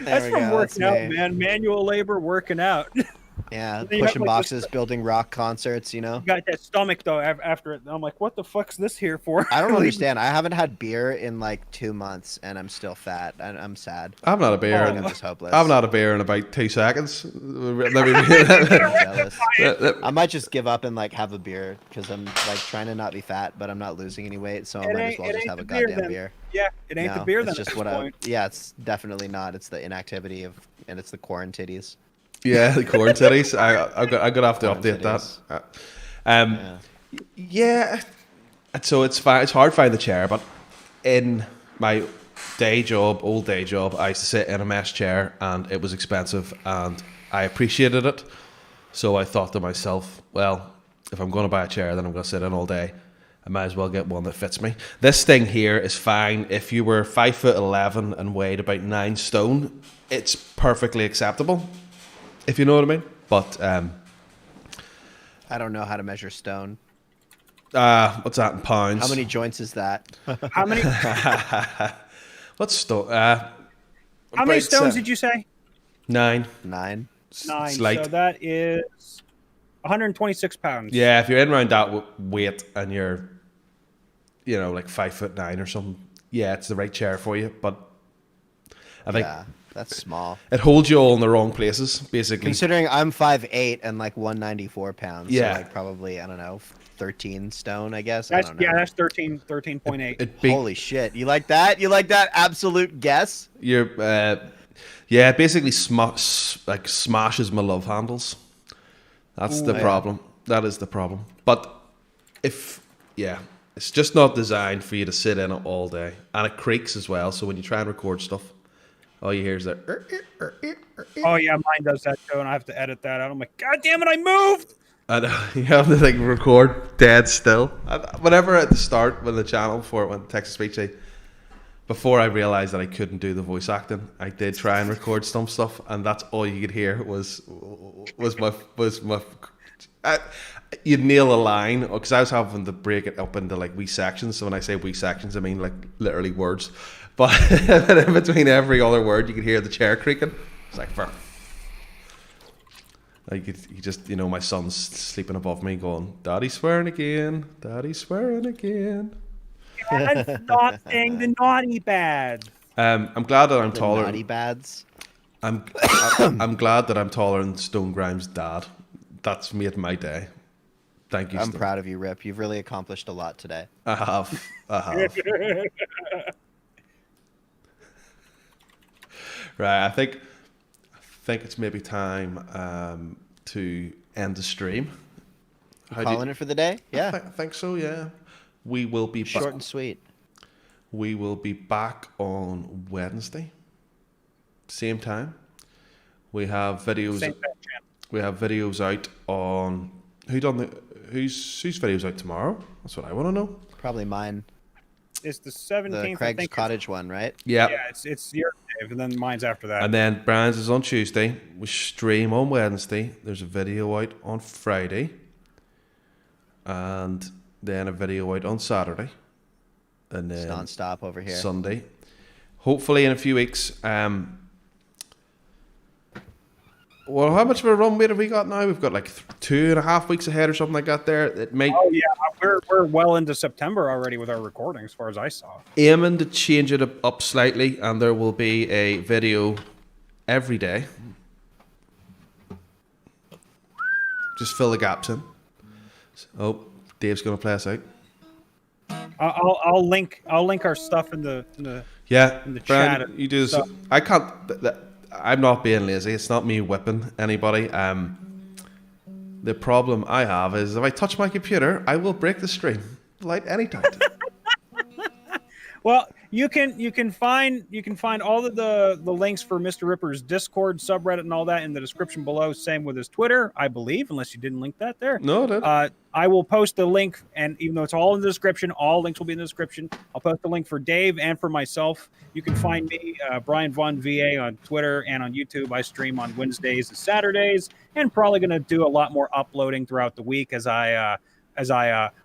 that's we from go, working that's out, me. man. Manual labor, working out. You Yeah, Then you have, pushing like, boxes, building rock concerts, you know? got that stomach though. After it, I'm like, what the fuck's this here for? I don't understand. I haven't had beer in like 2 months, and I'm still fat. I'm sad. I've not a beer. I Oh, think in, I'm just hopeless. I've not a beer in about 2 seconds. Let me. I'm jealous. I might just give up and like have a beer because I'm like trying to not be fat, but I'm not losing any weight, so I It might ain't- as well it just ain't have a the beer goddamn then. beer. Yeah, it ain't the No, beer then. it's just at what this I. point. Yeah, it's definitely not. It's the inactivity of, and it's the corn titties. Yeah, the corn titties. I'm gonna have to Corn update titties. that. Yeah. Yeah. So it's fine. It's hard to find the chair, but in my old day job, I used to sit in a mesh chair, and it was expensive, and I appreciated it. So I thought to myself, well, if I'm going to buy a chair, then I'm going to sit in all day. I might as well get one that fits me. This thing here is fine. If you were 5'11" and weighed about 9 stone, it's perfectly acceptable. If you know what I mean. But I don't know how to measure stone. what's that in pounds? How many joints is that? How many? What's stone? How many stones did you say? 9. 9. 9. Slight. So that is 126 pounds. Yeah, if you're in around that weight and you're, like 5'9" or something, yeah, it's the right chair for you. But I think Yeah, that's small. it holds you all in the wrong places, basically. Considering I'm 5'8" and like 194 pounds. Yeah. So like probably, I don't know, 13 stone, I guess. That's I don't know. that's 13.8. It be, Holy shit. You like that? You like that absolute guess? you're, yeah, it basically smashes my love handles. That's the yeah. problem. That is the problem. But it's just not designed for you to sit in it all day, and it creaks as well. So when you try and record stuff, all you hear is that. Oh yeah, mine does that too, and I have to edit that out. I'm like, God damn it, I moved. And you have to record dead still. Whenever at the start, when the channel before it went text to speech, before I realized that I couldn't do the voice acting, I did try and record some stuff, and that's all you could hear was my. You'd nail a line because I was having to break it up into like wee sections. So when I say wee sections, I mean like literally words. But in between every other word, you could hear the chair creaking. It's like, like you just, my son's sleeping above me, going, "Daddy's swearing again, Daddy's swearing again." That's not saying the naughty bad. I'm glad that I'm The taller. naughty bads. I'm glad that I'm taller than Stone Grimes' dad. That's made my day. Thank you. I'm Stone. proud of you, Rip. You've really accomplished a lot today. I have. Right. I think it's maybe time to end the stream. Calling it for the day? Yeah. I think so. Yeah. We will be Short and sweet. We will be back on Wednesday. Same time. We have videos. Same thing, champ. We have videos out on whose videos out tomorrow? That's what I want to know. Probably mine. It's the 17th. The I Craig's think. Cottage one, right? Yeah. Yeah, it's your Dave, and then mine's after that. And then Brian's is on Tuesday. We stream on Wednesday. There's a video out on Friday. And then a video out on Saturday. And It's then non-stop over here. Sunday. Hopefully in a few weeks. Well, how much of a run rate have we got now? We've got like 2.5 weeks ahead or something like that there. It might Oh yeah, we're well into September already with our recording, as far as I saw. aiming to change it up slightly, and there will be a video every day. Just fill the gaps in. Oh, Dave's gonna play us out. I'll link our stuff in the Yeah, in the Brian, chat. you do this. So- I can't. I'm not being lazy. It's not me whipping anybody. The problem I have is if I touch my computer, I will break the stream. Like any time. Well, You can find all of the links for Mr. Ripper's Discord subreddit and all that in the description below. Same with his Twitter, I believe, unless you didn't link that there. No, I did. I will post the link, and even though it's all in the description, all links will be in the description. I'll post the link for Dave and for myself. You can find me, Brian Vaughn VA, on Twitter and on YouTube. I stream on Wednesdays and Saturdays, and probably going to do a lot more uploading throughout the week as I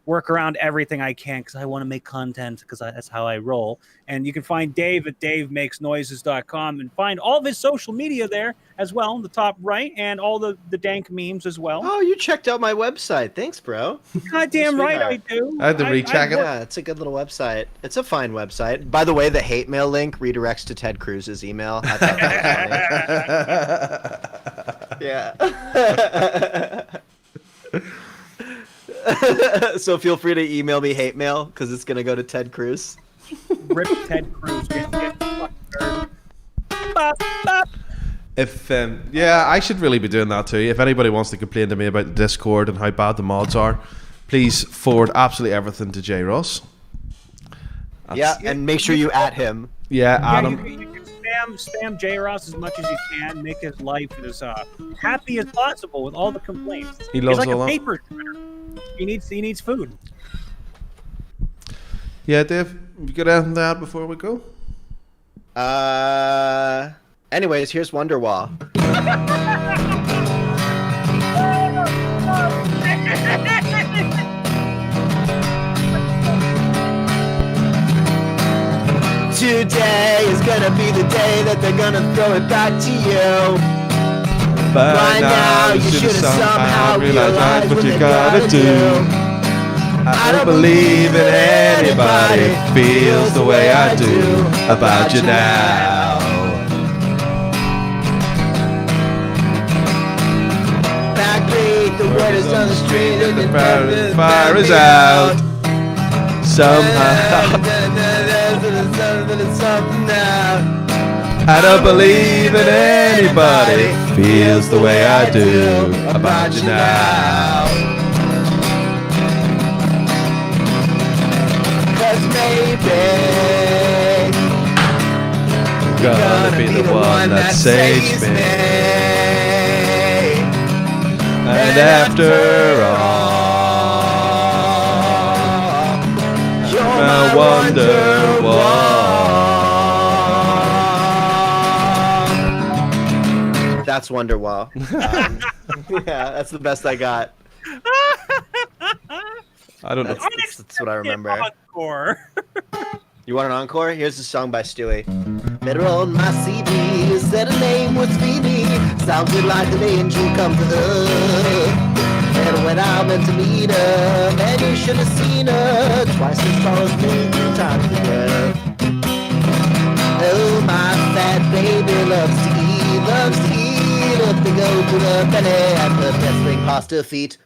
work around everything I can, because I want to make content, because that's how I roll. And you can find Dave at DaveMakesNoises.com and find all of his social media there as well in the top right, and all the dank memes as well. Oh, you checked out my website. Thanks, bro. Goddamn right I do. I had to recheck it. Yeah, it's a good little website. It's a fine website. By the way, the hate mail link redirects to Ted Cruz's email. I thought that was funny. Yeah. So feel free to email me hate mail, because it's going to go to Ted Cruz. Rip Ted Cruz. Bop, bop. If I should really be doing that too. If anybody wants to complain to me about the Discord and how bad the mods are, please forward absolutely everything to J Ross. And make sure you at him. Yeah, Adam. You can spam J Ross as much as you can. Make his life as happy as possible with all the complaints. He loves He's like all a that. paper shredder. He needs food. Yeah, Dave, you got anything to add before we go? Anyways, here's Wonderwall. Today is gonna be the day that they're gonna throw it back to you. By now you should have somehow realized what you gotta do. I don't believe that anybody feels the way I do about you now. Backbeat, the word is on the street and the fire is out. Somehow I don't believe that anybody feels the way I do about you now. 'Cause maybe you're gonna be the one that saves me. And after all, you're my Wonderwall. That's Wonderwall. Yeah, that's the best I got. I don't know. That's what I remember. Encore. You want an encore? Here's a song by Stewie. Met her on my CD, said her name was Phoebe. Sounded like an angel come to earth. And when I went to meet her, man, you should have seen her. Twice as tall as me, 3 times the girth. Oh, my fat baby loves to eat, loves to eat. Up to go to the belly and the best thing pasta feet.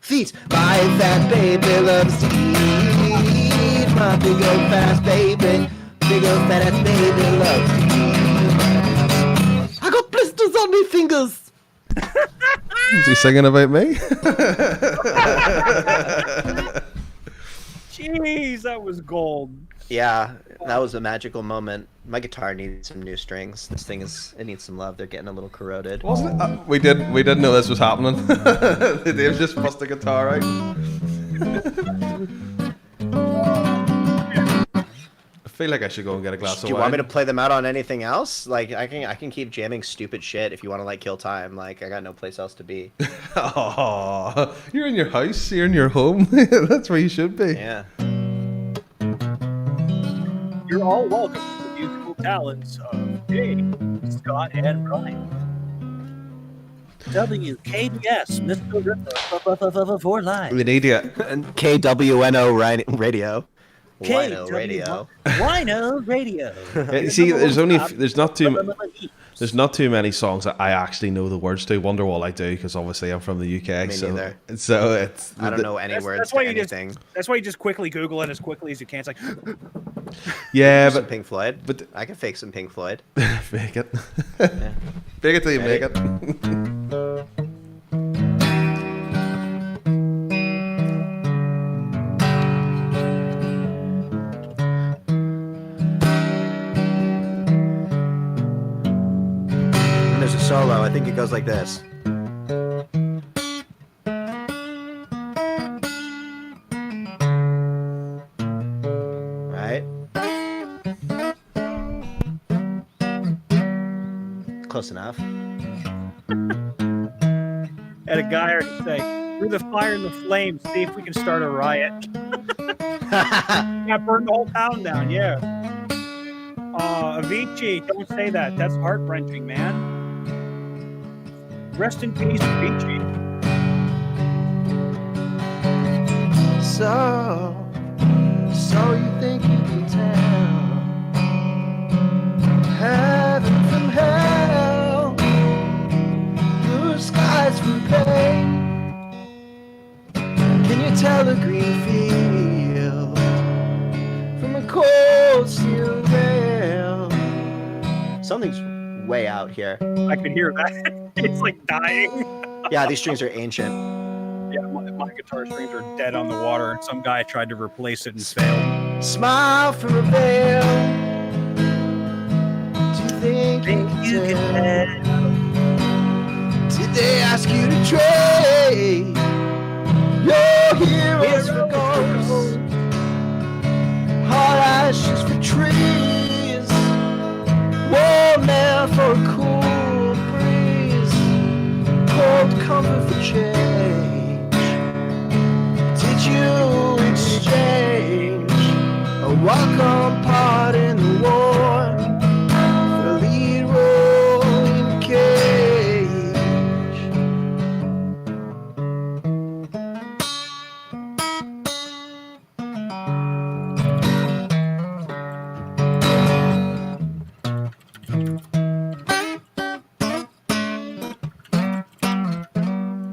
My fat baby loves to eat. My big old fast baby, big old fat ass baby loves to eat. I got blisters on my fingers. Is he singing about me? Jeez, that was gold. Yeah, that was a magical moment. My guitar needs some new strings. This thing it needs some love. They're getting a little corroded. Wasn't it? We didn't know this was happening. Dave just bust the guitar out. I feel like I should go and get a glass of wine. Do you want me to play them out on anything else? Like I can keep jamming stupid shit if you want to like kill time. Like I got no place else to be. Oh, you're in your house. You're in your home. That's where you should be. Yeah. You're all welcome to the musical talents of Dave, Scott, and Brian. WKBS, Mr. Ripper, for life. An idiot. And KWNO radio. Wino radio. Wino radio. See, there's not too many songs that I actually know the words to. Wonderwall I do, because obviously I'm from the UK. Me so neither. So it's I don't know any words That's to why anything. that's why you just quickly Google it as quickly as you can. It's like, yeah, Some but Pink Floyd. but- I can fake some Pink Floyd. make it. Yeah. Make it till you Ready? make it. It goes like this. Right? Close enough. Had a guy already say, through the fire and the flames, see if we can start a riot. Yeah, burn the whole town down, yeah. Avicii, don't say that. That's heart-wrenching, man. Rest in peace, Avicii. So you think you can tell heaven from hell, blue skies from pain? Can you tell a green field from a cold steel rail? Something's way out here. I could hear that. It's like dying. Yeah, these strings are ancient. Yeah, my guitar strings are dead on the water. Some guy tried to replace it and failed. Smile from a veil. Do you think you can tell? Did they ask you to trade your heroes for ghosts? Hot ashes for trees, warm air for a cool breeze, cold comfort for change. Did you exchange a welcome part in the war for a lead role in a cage?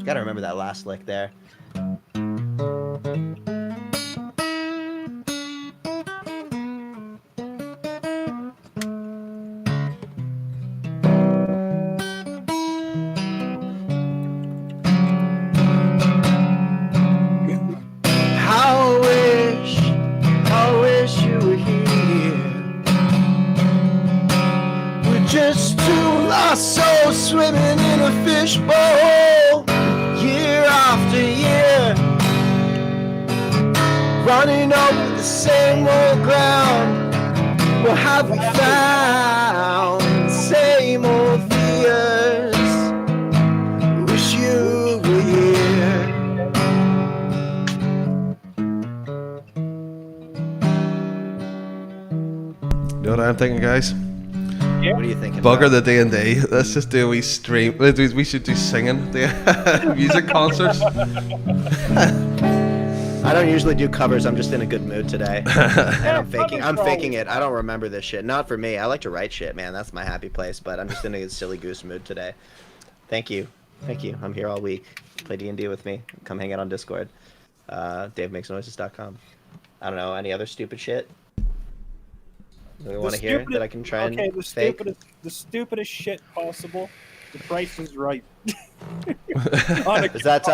Gotta remember that last lick there. I wish you were here. We're just two lost souls swimming in a fishbowl, year after year, running over the same old ground. What have we found? Same old fears. Wish you were here. You know what I'm thinking, guys? What are you thinking? Bugger the D&D. Let's just do a wee stream. We should do singing, the music concerts. I don't usually do covers. I'm just in a good mood today. And I'm faking it. I don't remember this shit. Not for me. I like to write shit, man. That's my happy place. But I'm just in a silly goose mood today. Thank you. I'm here all week. Play D&D with me. Come hang out on Discord. DaveMakesNoises.com. I don't know. Any other stupid shit that we want to hear that I can try and fake? The stupidest shit possible. The Price is Right. Is that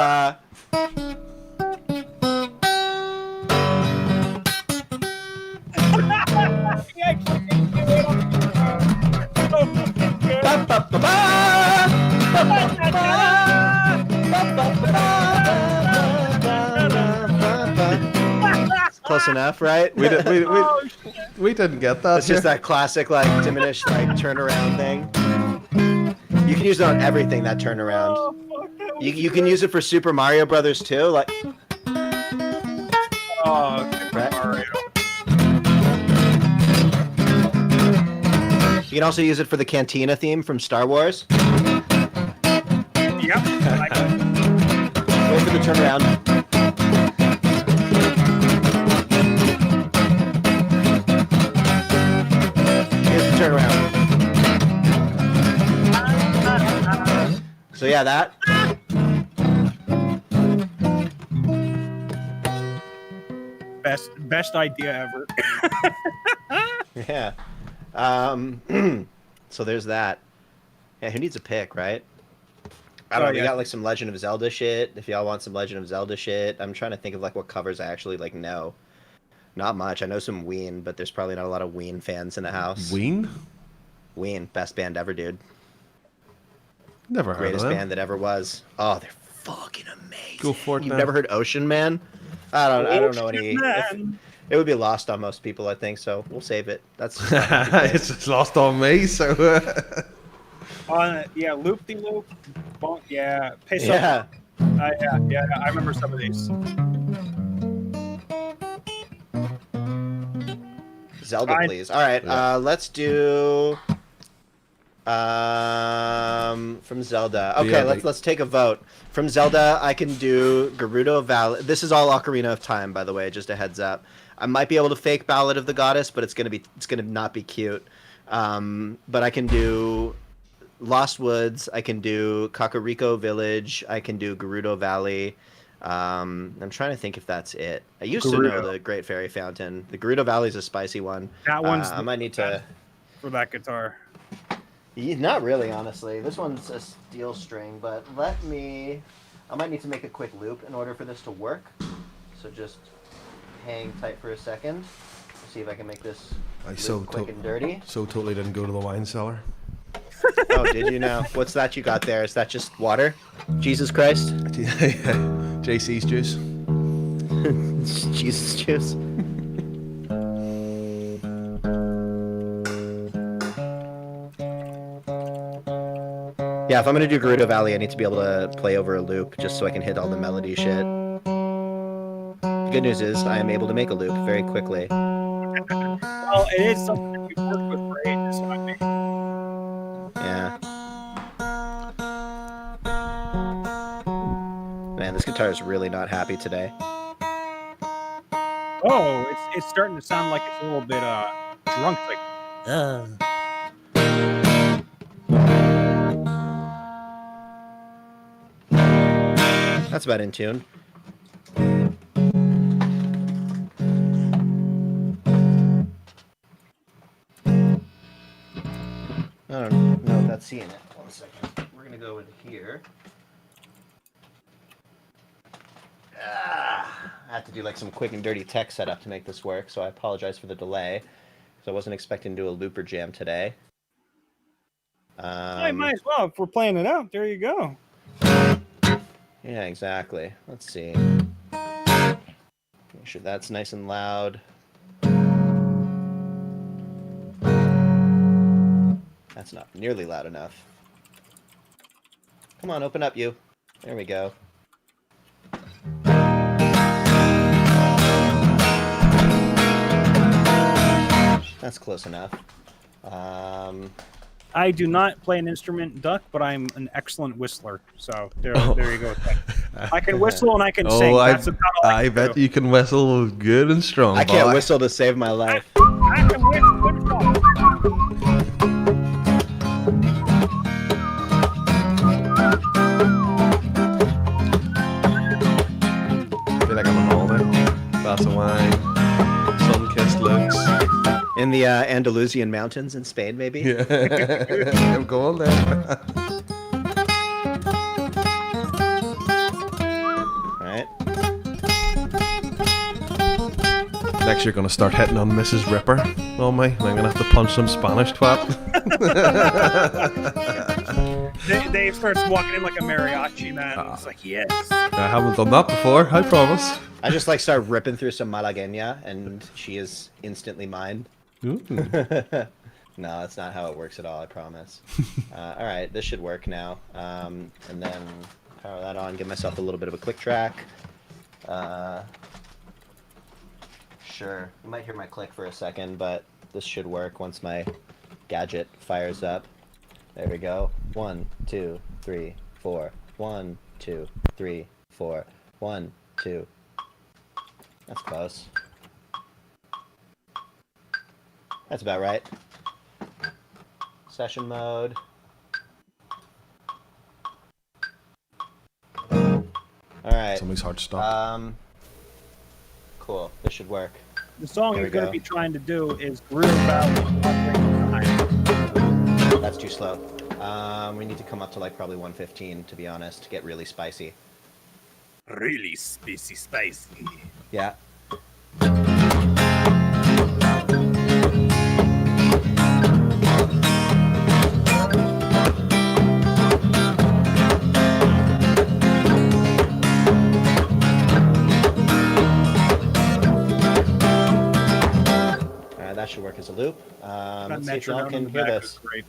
close enough, right? We didn't get that. It's just that classic, like, diminished, like, turnaround thing. You can use it on everything, that turnaround. You can use it for Super Mario Brothers, too. Like, Super Mario. You can also use it for the Cantina theme from Star Wars. Yep. Wait for the turnaround. Here's the turnaround. So yeah, that. Best idea ever. Yeah. So there's that. Yeah, who needs a pick, right? I don't know. We got like some Legend of Zelda shit. If y'all want some Legend of Zelda shit, I'm trying to think of like what covers I actually like know. Not much. I know some Ween, but there's probably not a lot of Ween fans in the house. Ween? Ween, best band ever, dude. Never heard Greatest of them. band that ever was. Oh, they're fucking amazing. Go for it, You've man. never heard Ocean Man? I don't know any. Man. It would be lost on most people, I think. So we'll save it. That's just It's just lost on me. So Yeah, Loop de Loop. Yeah, Piss yeah. Up. Yeah, I remember some of these. Zelda, Fine. please. All right, Yeah. let's do from Zelda. Okay, Yeah, let's take a vote. From Zelda, I can do Gerudo Valley. This is all Ocarina of Time, by the way, just a heads up. I might be able to fake Ballad of the Goddess, but it's gonna not be cute. But I can do Lost Woods. I can do Kakariko Village. I can do Gerudo Valley. I'm trying to think if that's it. I used to know the Great Fairy Fountain. The Gerudo Valley is a spicy one. That one's I might need to. for that guitar. Not really, honestly. This one's a steel string, but I might need to make a quick loop in order for this to work. So just hang tight for a second. See if I can make this loop quick and dirty. So totally didn't go to the wine cellar. Oh, did you now? What's that you got there? Is that just water? Jesus Christ? JC's juice. Jesus juice. Yeah, if I'm gonna do Gerudo Valley, I need to be able to play over a loop just so I can hit all the melody shit. The good news is I am able to make a loop very quickly. Well, it is something that you've worked with for ages, so I mean. Yeah. Man, this guitar is really not happy today. Oh, it's starting to sound like it's a little bit drunk, like. That's about in tune. I don't know if that's seeing it. 1 second. We're gonna go in here. I have to do like some quick and dirty tech setup to make this work, so I apologize for the delay. Because I wasn't expecting to do a looper jam today. I might as well if we're playing it out. There you go. Yeah, exactly. Let's see. Make sure that's nice and loud. That's not nearly loud enough. Come on, open up, you. There we go. That's close enough. I do not play an instrument, Duck, but I'm an excellent whistler. So there you go with that. I can whistle and I can sing. That's about all I can bet do. you can whistle good and strong. I can't boy. whistle to save my life. I can whistle. I feel like I'm on holiday. Glass of wine, sun-kissed looks. In the Andalusian mountains in Spain, maybe? Yeah, I'm going there. Alright. Next, you're going to start hitting on Mrs. Ripper on me, and I'm going to have to punch some Spanish twat. Dave starts walking in like a mariachi man. It's like, yes. I haven't done that before, I promise. I just like start ripping through some Malagueña, and she is instantly mine. Ooh. No, that's not how it works at all, I promise. All right, this should work now. And then power that on, give myself a little bit of a click track. Sure, you might hear my click for a second, but this should work once my gadget fires up. There we go. 1, 2, 3, 4. 1, 2, 3, 4. 1, 2. That's close. That's about right. Session mode. Alright. Somebody's hard to stop. Cool. This should work. The song There you're we going to go. be trying to do is Greer Valley. That's too slow. We need to come up to like probably 115 to be honest, to get really spicy. Really spicy. Yeah. a loop. That Let's see if y'all metronome in can the hear back this. was great.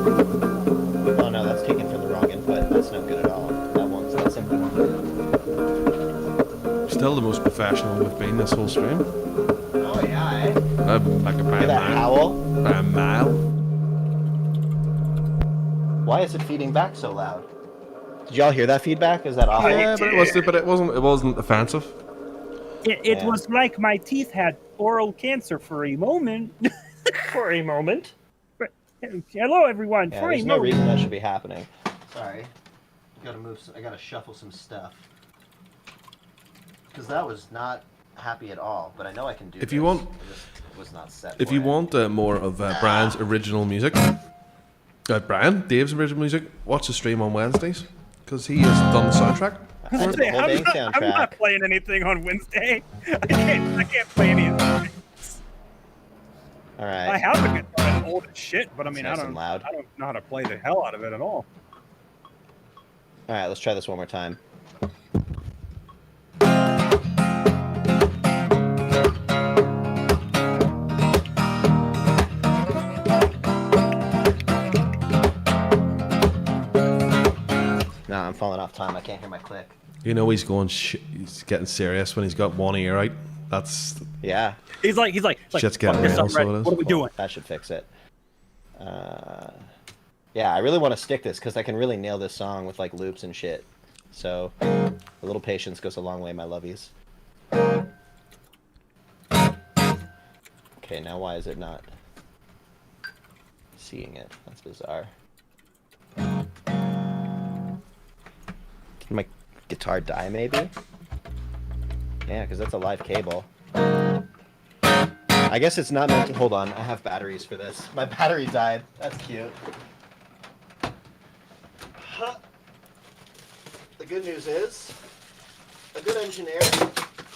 Oh no, that's taken from the wrong input. That's no good at all. That's input 1. Still the most professional we've been this whole stream. Oh yeah, eh? Like a Hear that howl? By a mile. Why is it feeding back so loud? Did y'all hear that feedback? Is that awful? Yeah, but it wasn't offensive. It Yeah. was like my teeth had oral cancer for a moment. For a moment. Hello, everyone. Yeah, for a there's no moment. reason that should be happening. Sorry. I gotta shuffle some stuff. Because that was not happy at all, but I know I can do If this. you want- I just was not set If for you it. want more of Brian's original music, Dave's original music, watch the stream on Wednesdays because he has done the soundtrack. That's the whole dang I'm not soundtrack. playing anything on Wednesday. I can't play any of these. I Alright. have a guitar that's old as shit, but I mean, nice I and loud. don't know how to play the hell out of it at all. Alright, let's try this one more time. Nah, I'm falling off time. I can't hear my click. You know he's he's getting serious when he's got one ear out. That's Yeah. He's like, Shit's fuck getting this, real, I'm so ready. it is. What are we doing? That should fix it. Yeah, I really want to stick this because I can really nail this song with like loops and shit. So a little patience goes a long way, my lovies. Okay, now why is it not seeing it? That's bizarre. Can my guitar die maybe? Yeah, because that's a live cable. I guess it's not meant to... Hold on, I have batteries for this. My battery died. That's cute. Huh. The good news is, a good engineer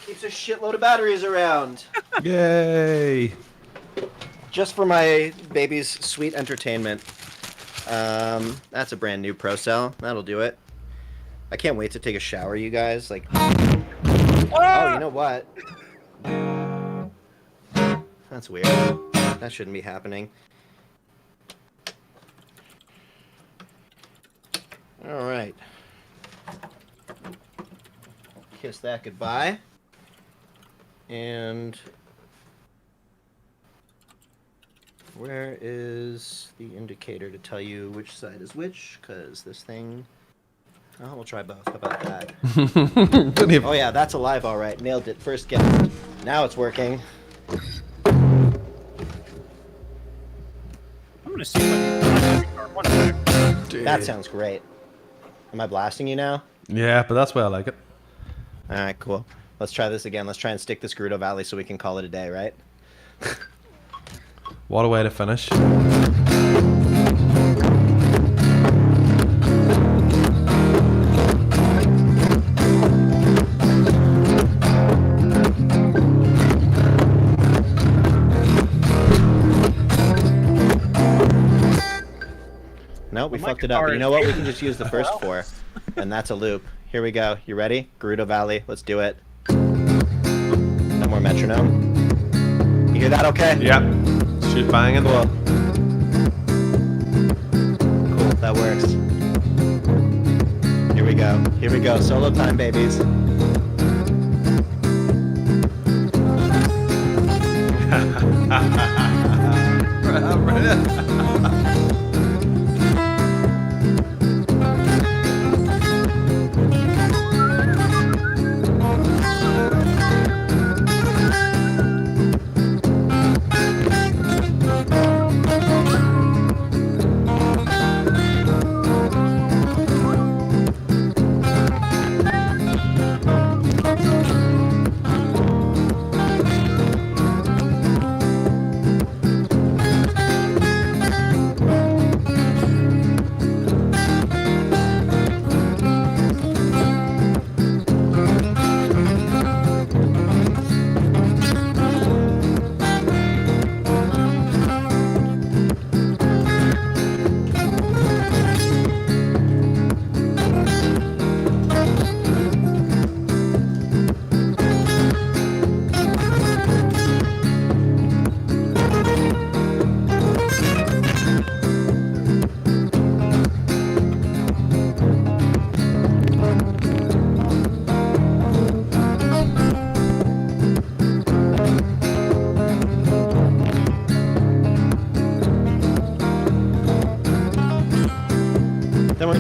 keeps a shitload of batteries around. yay. Just for my baby's sweet entertainment. That's a brand new Pro Cell. That'll do it. I can't wait to take a shower, you guys. Like, oh, you know what? That's weird. That shouldn't be happening. All right. Kiss that goodbye. And where is the indicator to tell you which side is which? Because this thing... Oh, we'll try both. How about that? Oh yeah, that's alive all right. Nailed it. First guess. Now it's working. I'm gonna see if I can one sec. That sounds great. Am I blasting you now? Yeah, but that's why I like it. All right, cool. Let's try this again. Let's try and stick this Gerudo Valley so we can call it a day, right? What a way to finish. No, we My fucked it up. guitar But you is know what? We can just use the first four. And that's a loop. Here we go. You ready? Gerudo Valley. Let's do it. No more metronome. You hear that okay? Yeah. Shoot banging. Cool. Cool. That works. Here we go. Here we go. Solo time, babies.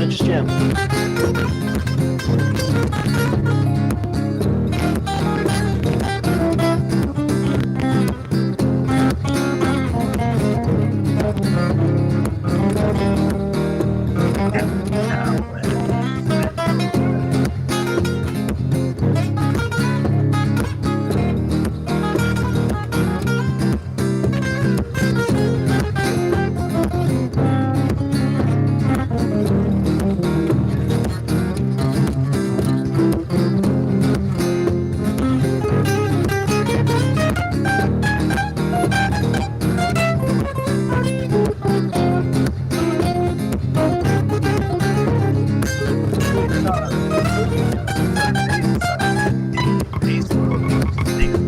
and just jam.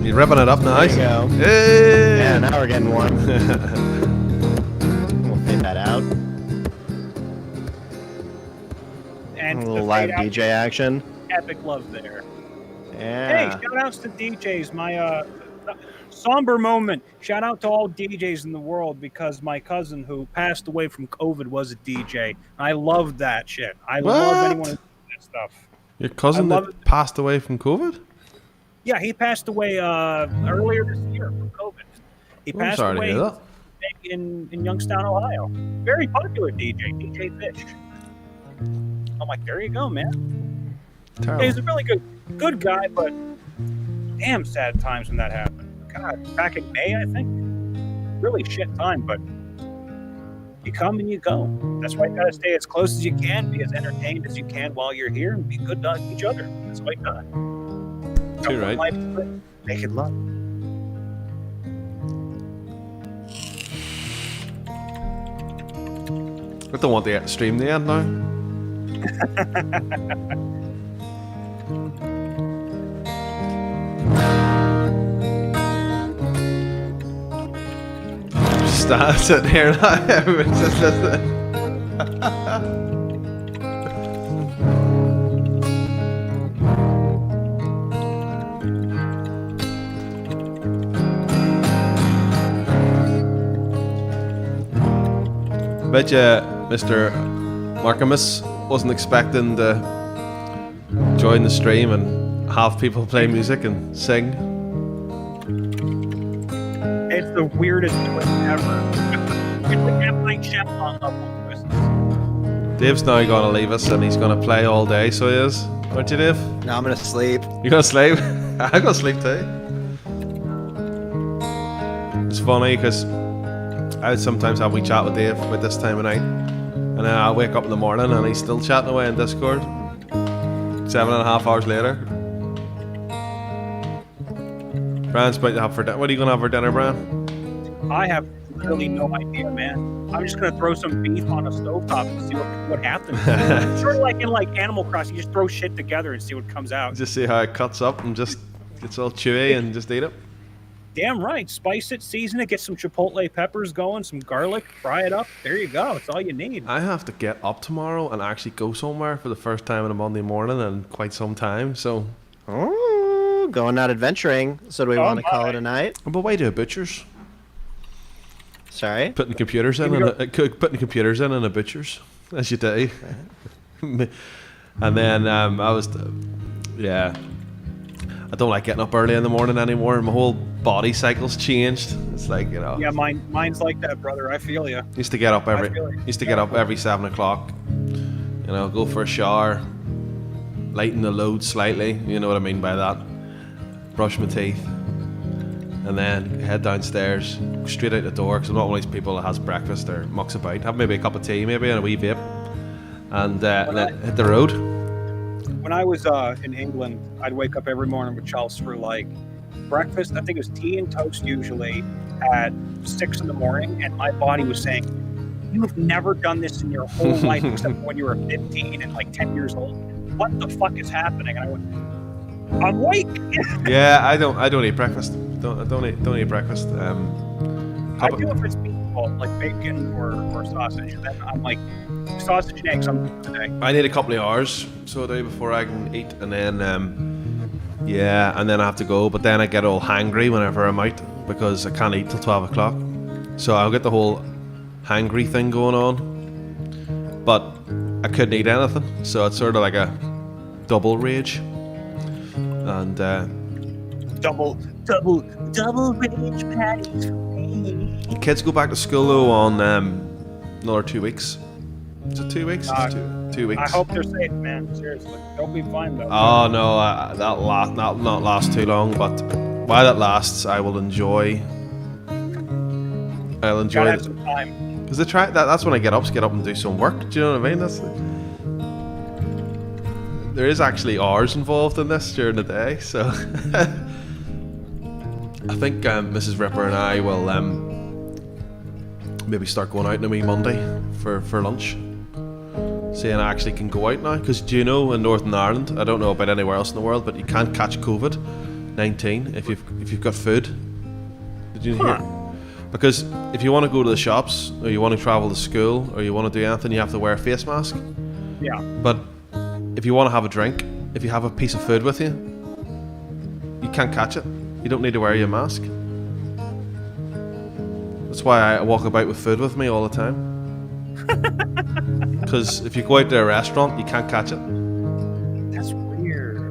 You're ripping it up nice. There you go. Hey! Yeah, now we're getting warm. We'll fade that out. And A little the live fade out, DJ action. epic love there. Yeah. Hey, shout outs to DJs. My somber moment. Shout out to all DJs in the world because my cousin who passed away from COVID was a DJ. I loved that shit. I love anyone who does that stuff. Your cousin that passed away from COVID? Yeah, he passed away earlier this year from COVID. He passed sorry to away hear that. in Youngstown, Ohio. Very popular DJ, DJ Fish. I'm like, there you go, man. Terrible. He's a really good guy, but damn sad times when that happened. God, back in May, I think. Really shit time, but you come and you go. That's why you gotta stay as close as you can, be as entertained as you can while you're here, and be good to each other. That's why you got it. You're right. Make it love. I don't want to stream the end now. Just sitting here now. Everyone's just listening. Bet you Mr. Markamus wasn't expecting to join the stream and have people play music and sing. It's the weirdest twist ever. It's like M. Night Shyamalan level twist. Dave's now gonna leave us and he's gonna play all day, so he is. Aren't you, Dave? Now I'm gonna sleep. You gonna sleep? I'm gonna sleep too. It's funny because I would sometimes have a wee chat with Dave about this time of night, and then I'll wake up in the morning and he's still chatting away in Discord 7.5 hours later. Brian's about to have for dinner. What are you gonna have for dinner, Brian? I have literally no idea, man. I'm just gonna throw some beef on a stovetop and see what happens. Sort of like in Animal Crossing, you just throw shit together and see what comes out. Just see how it cuts up and just gets all chewy and just eat it. Damn right. Spice it, season it, get some chipotle peppers going, some garlic, fry it up. There you go. It's all you need. I have to get up tomorrow and actually go somewhere for the first time on a Monday morning in quite some time. So, Going out adventuring. So do we want to call it a night? I'm away to a butcher's. Sorry? Putting computers in a butcher's, as you do. And then I don't like getting up early in the morning anymore. My whole body cycle's changed. It's like, you know. Yeah, mine's like that, brother. I feel you. Used to get up every 7 o'clock. You know, go for a shower, lighten the load slightly. You know what I mean by that. Brush my teeth, and then head downstairs, straight out the door. Because I'm not one of these people that has breakfast or mucks about. Have maybe a cup of tea, maybe, and a wee vape, and then hit the road. When I was in England, I'd wake up every morning with Charles for like breakfast. I think it was tea and toast usually at 6 in the morning, and my body was saying, "You've never done this in your whole life except when you were 15 and like 10 years old. What the fuck is happening?" And I went, "I'm awake." Yeah, I don't eat breakfast. Don't eat breakfast. I do if it's meatball, like bacon or sausage. And then I'm like, sausage and eggs, I'm good today. I need a couple of hours, so I do, before I can eat, and then and then I have to go. But then I get all hangry whenever I'm out because I can't eat till 12 o'clock. So I'll get the whole hangry thing going on. But I couldn't eat anything, so it's sort of like a double rage. And Double rage patties for me. the kids go back to school though on another 2 weeks. Is it 2 weeks? It's 2 weeks. I hope they're safe, man. Seriously, they'll be fine though. Oh no, that'll not last too long. But while it lasts, I will enjoy. I'll enjoy Gotta it have some time. because that's when I get up and do some work. Do you know what I mean? There is actually hours involved in this during the day, so I think Mrs. Ripper and I will maybe start going out on a wee Monday for lunch. Saying I actually can go out now, because do you know in Northern Ireland, I don't know about anywhere else in the world, but you can't catch COVID-19 if you've got food. Did you hear? Because if you want to go to the shops, or you want to travel to school, or you want to do anything, you have to wear a face mask. Yeah. But if you want to have a drink, if you have a piece of food with you, you can't catch it. You don't need to wear your mask. That's why I walk about with food with me all the time. Because if you go out to a restaurant, you can't catch it. That's weird.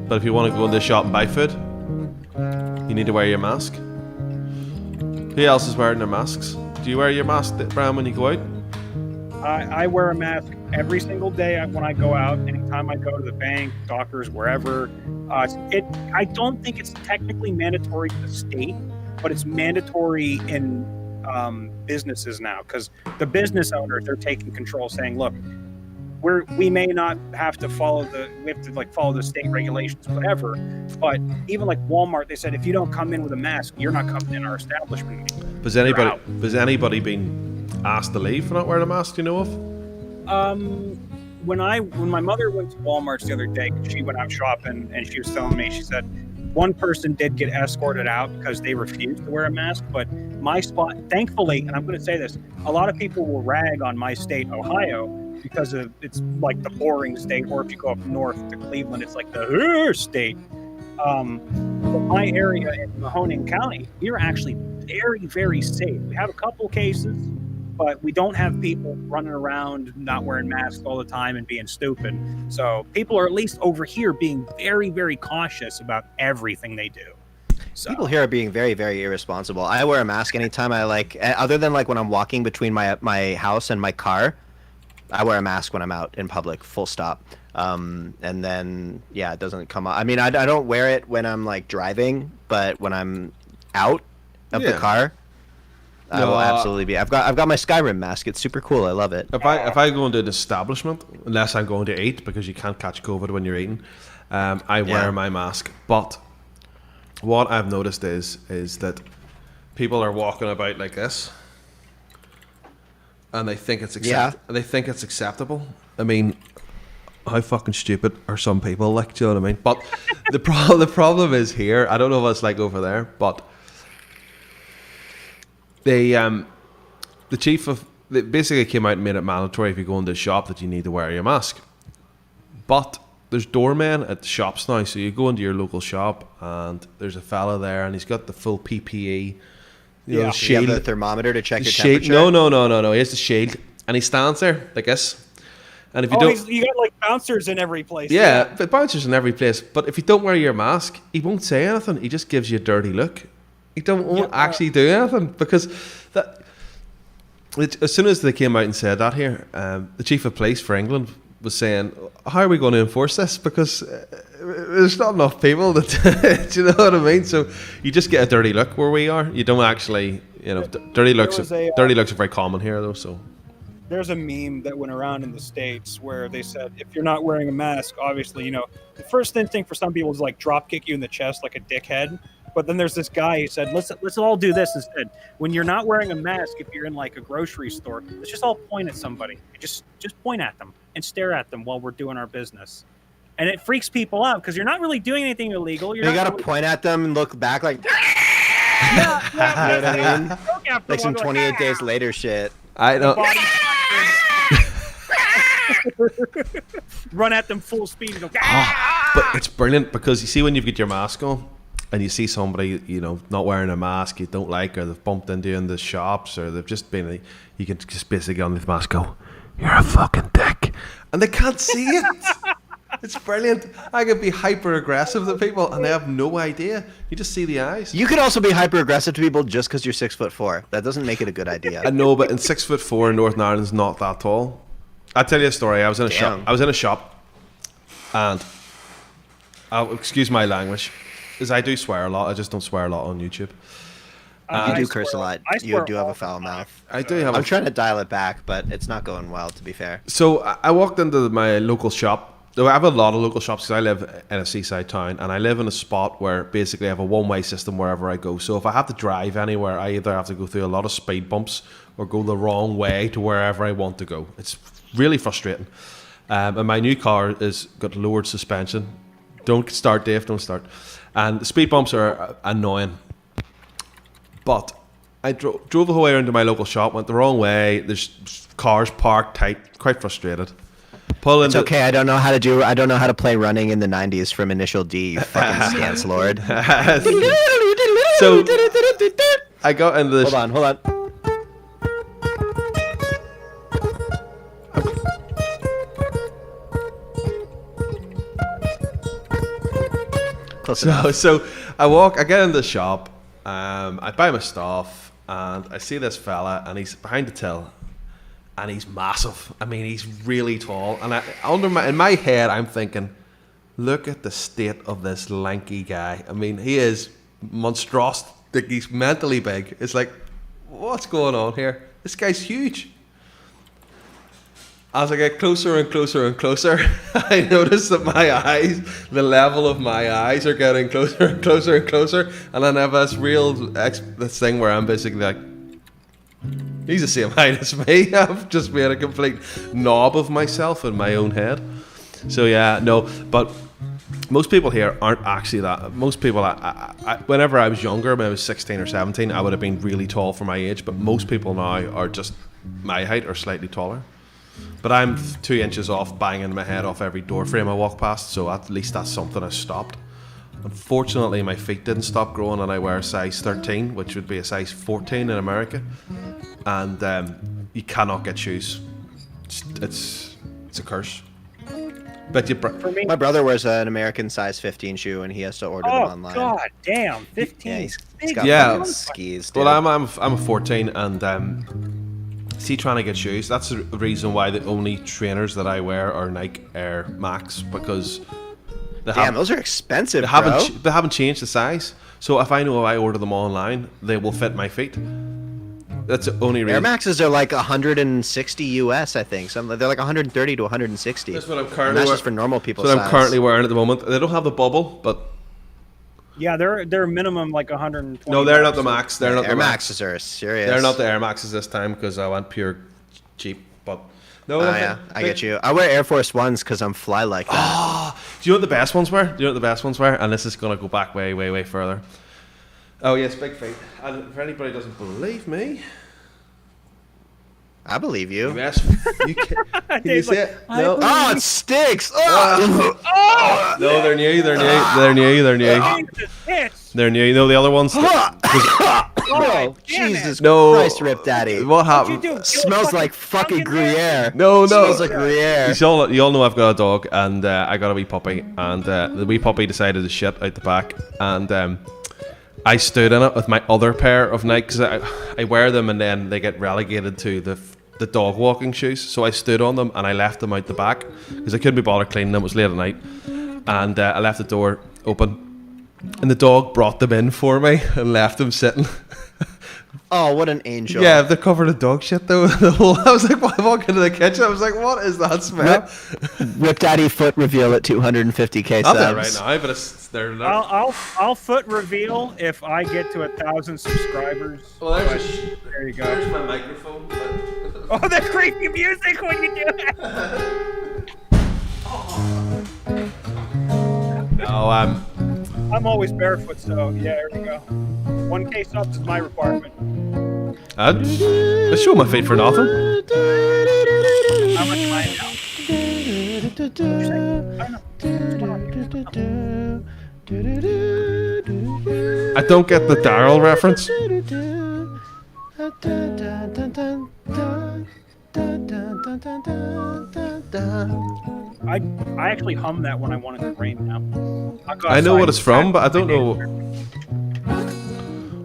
But if you want to go into the shop and buy food, you need to wear your mask. Who else is wearing their masks? Do you wear your mask, Brian, when you go out? I wear a mask every single day when I go out. Anytime I go to the bank, doctors, wherever. I don't think it's technically mandatory to the state, but it's mandatory in businesses now, because the business owners are taking control, saying, "Look, we may not have to follow follow the state regulations, whatever." But even like Walmart, they said if you don't come in with a mask, you're not coming in our establishment. Has anybody been asked to leave for not wearing a mask? Do you know of? When my mother went to Walmart the other day, she went out shopping, and she was telling me, she said one person did get escorted out because they refused to wear a mask. But my spot, thankfully, and I'm going to say this, a lot of people will rag on my state, Ohio, because it's like the boring state, or if you go up north to Cleveland, it's like the state. But my area in Mahoning County, we're actually very, very safe. We have a couple cases, but we don't have people running around not wearing masks all the time and being stupid. So people are at least over here being very, very cautious about everything they do. So. People here are being very, very irresponsible. I wear a mask anytime other than like when I'm walking between my house and my car. I wear a mask when I'm out in public, full stop. And then, yeah, it doesn't come off. I mean, I don't wear it when I'm like driving, but when I'm out of the car, I will absolutely be. I've got my Skyrim mask. It's super cool. I love it. If I go into an establishment, unless I'm going to eat, because you can't catch COVID when you're eating, I wear my mask. But what I've noticed is that people are walking about like this, and they think it's acceptable. I mean, how fucking stupid are some people? Like, do you know what I mean? But the problem is here. I don't know what it's like over there, but the chief they basically came out and made it mandatory if you go into a shop that you need to wear your mask. But there's doormen at the shops now, so you go into your local shop and there's a fella there and he's got the full PPE. You know, the shield, you have the thermometer to check your shield. temperature. No. He has the shield and he stands there like this. And if you don't, you got like bouncers in every place. Yeah, but bouncers in every place. But if you don't wear your mask, he won't say anything. He just gives you a dirty look. He won't actually do anything, because as soon as they came out and said that here, the chief of police for England was saying, how are we going to enforce this? Because there's not enough people that, do you know what I mean? So you just get a dirty look where we are. You don't actually, dirty looks are very common here though, so. There's a meme that went around in the States where they said, if you're not wearing a mask, obviously, the first instinct for some people is like drop kick you in the chest like a dickhead. But then there's this guy who said, let's all do this instead. When you're not wearing a mask, if you're in like a grocery store, let's just all point at somebody. Just point at them and stare at them while we're doing our business. And it freaks people out because you're not really doing anything illegal. You got to point at them and look back like, yeah, you know what I mean? Like some 28 days later shit. I don't. Run at them full speed and go. But it's brilliant because you see when you've got your mask on and you see somebody, not wearing a mask you don't like, or they've bumped into you in the shops, or they've just been, you can just basically get on with the mask, go, "You're a fucking dick," and they can't see it. It's brilliant. I could be hyper aggressive to people, and they have no idea. You just see the eyes. You could also be hyper aggressive to people just because you're 6'4". That doesn't make it a good idea. I know, but in 6'4" in Northern Ireland's not that tall. I'll tell you a story. I was in a shop. I was in a shop, and excuse my language, is I do swear a lot. I just don't swear a lot on YouTube. You do curse a lot. You do have a foul mouth. I do have. I'm trying to dial it back, but it's not going well, to be fair. So I walked into my local shop. I have a lot of local shops because I live in a seaside town, and I live in a spot where basically I have a one-way system wherever I go. So if I have to drive anywhere, I either have to go through a lot of speed bumps or go the wrong way to wherever I want to go. It's really frustrating. And my new car has got lowered suspension. Don't start, Dave. Don't start. And the speed bumps are annoying. But I drove the whole way around to my local shop, went the wrong way. There's cars parked tight. Quite frustrated. It's okay. I don't know how to play Running in the 90s from Initial D. You fucking stance lord. So I got into this. Hold on. Close enough. So I get into the shop. I buy my stuff, and I see this fella, and he's behind the till. And he's massive. I mean, he's really tall. And in my head, I'm thinking, look at the state of this lanky guy. I mean, he is monstrous. Like, he's mentally big. It's like, what's going on here? This guy's huge. As I get closer and closer and closer, I notice that the level of my eyes are getting closer and closer and closer. And then I have this thing where I'm basically like, he's the same height as me. I've just made a complete knob of myself in my own head. So yeah, no, but most people here aren't actually that. Most people, whenever I was younger, when I was 16 or 17, I would have been really tall for my age. But most people now are just my height or slightly taller. But I'm 2 inches off banging my head off every door frame I walk past. So at least that's something I stopped. Unfortunately, my feet didn't stop growing, and I wear a size 13, which would be a size 14 in America. And you cannot get shoes. It's a curse. But my brother wears an American size 15 shoe, and he has to order them online. Oh god, damn, 15. Yeah, he's got fucking skis. Dude. Well, I'm a 14, and see, trying to get shoes. That's the reason why the only trainers that I wear are Nike Air Max, because those are expensive. They haven't changed the size. So if I know I order them online, they will fit my feet. That's the only reason. Air Maxes are like 160 US, I think. They're like 130 to 160. That's what I'm currently. That's just for normal people. That's what I'm currently wearing at the moment. They don't have the bubble, but yeah, they're minimum like 120. No, they're not the Max. They're not Air the Maxes are serious. They're not the Air Maxes this time because I went pure cheap. But no, yeah, I get you. I wear Air Force Ones because I'm fly like that. Oh, do you know what the best ones were? And this is gonna go back way, way, way further. Oh yes, big feet. And if anybody doesn't believe me, I believe you. Can you see it? No. Oh, it stinks. Oh. No, they're new. They're new. No, the other ones. Oh, Jesus Christ, Rip Daddy. What happened? Smells like fucking Gruyere. No. Smells like Gruyere. You all know I've got a dog, and I got a wee puppy, and the wee puppy decided to shit out the back, and I stood in it with my other pair of Nikes. I wear them, and then they get relegated to the dog walking shoes. So I stood on them, and I left them out the back because I couldn't be bothered cleaning them. It was late at night, and I left the door open, and the dog brought them in for me and left them sitting. Oh, what an angel. Yeah, they're covered in dog shit though. I was like, when I walked into the kitchen, I was like, what is that smell? Rip Daddy foot reveal at 250k subs. I'm there right now, but they're not. I'll foot reveal if I get to 1,000 subscribers. Well, there you go. There's my microphone. Oh, the creepy music when you do it. No, I'm always barefoot, so yeah, there we go. 1K subs is my requirement. I show my feet for nothing. How much am I now? I don't get the Daryl reference. I actually hum that when I want it to rain now. I know what it's from, but I don't know.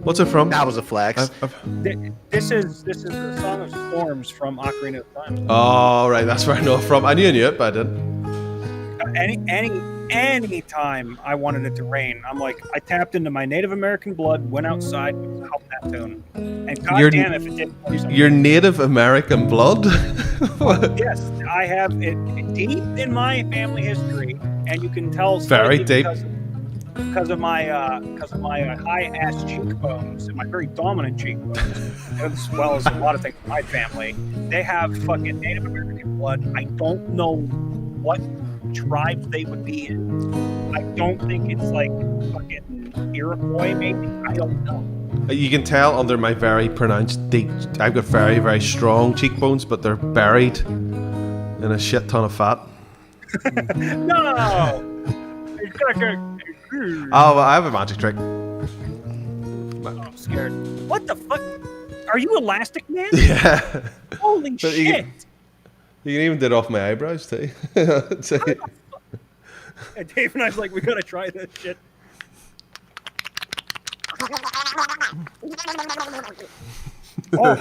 What's it from? That was a flex. This is the Song of Storms from Ocarina of Time. Oh, right, that's where I know it from. I knew it, but I didn't. Any time I wanted it to rain, I'm like, I tapped into my Native American blood, went outside, hummed that tune, and goddamn if it didn't play something. Your Native American blood? What? Yes, I have it deep in my family history, and you can tell Very deep. because of my high ass cheekbones and my very dominant cheekbones, as well as a lot of things in my family. They have fucking Native American blood. I don't know what tribes they would be in. I don't think it's like fucking Iroquois, maybe. I don't know. You can tell under my very pronounced deep. I've got very, very strong cheekbones, but they're buried in a shit ton of fat. No. Oh, well, I have a magic trick. I'm scared. What the fuck? Are you Elastic Man? Yeah. Holy But shit! You can even do it off my eyebrows too. So- And Dave and I was like, we gotta try this shit. Oh,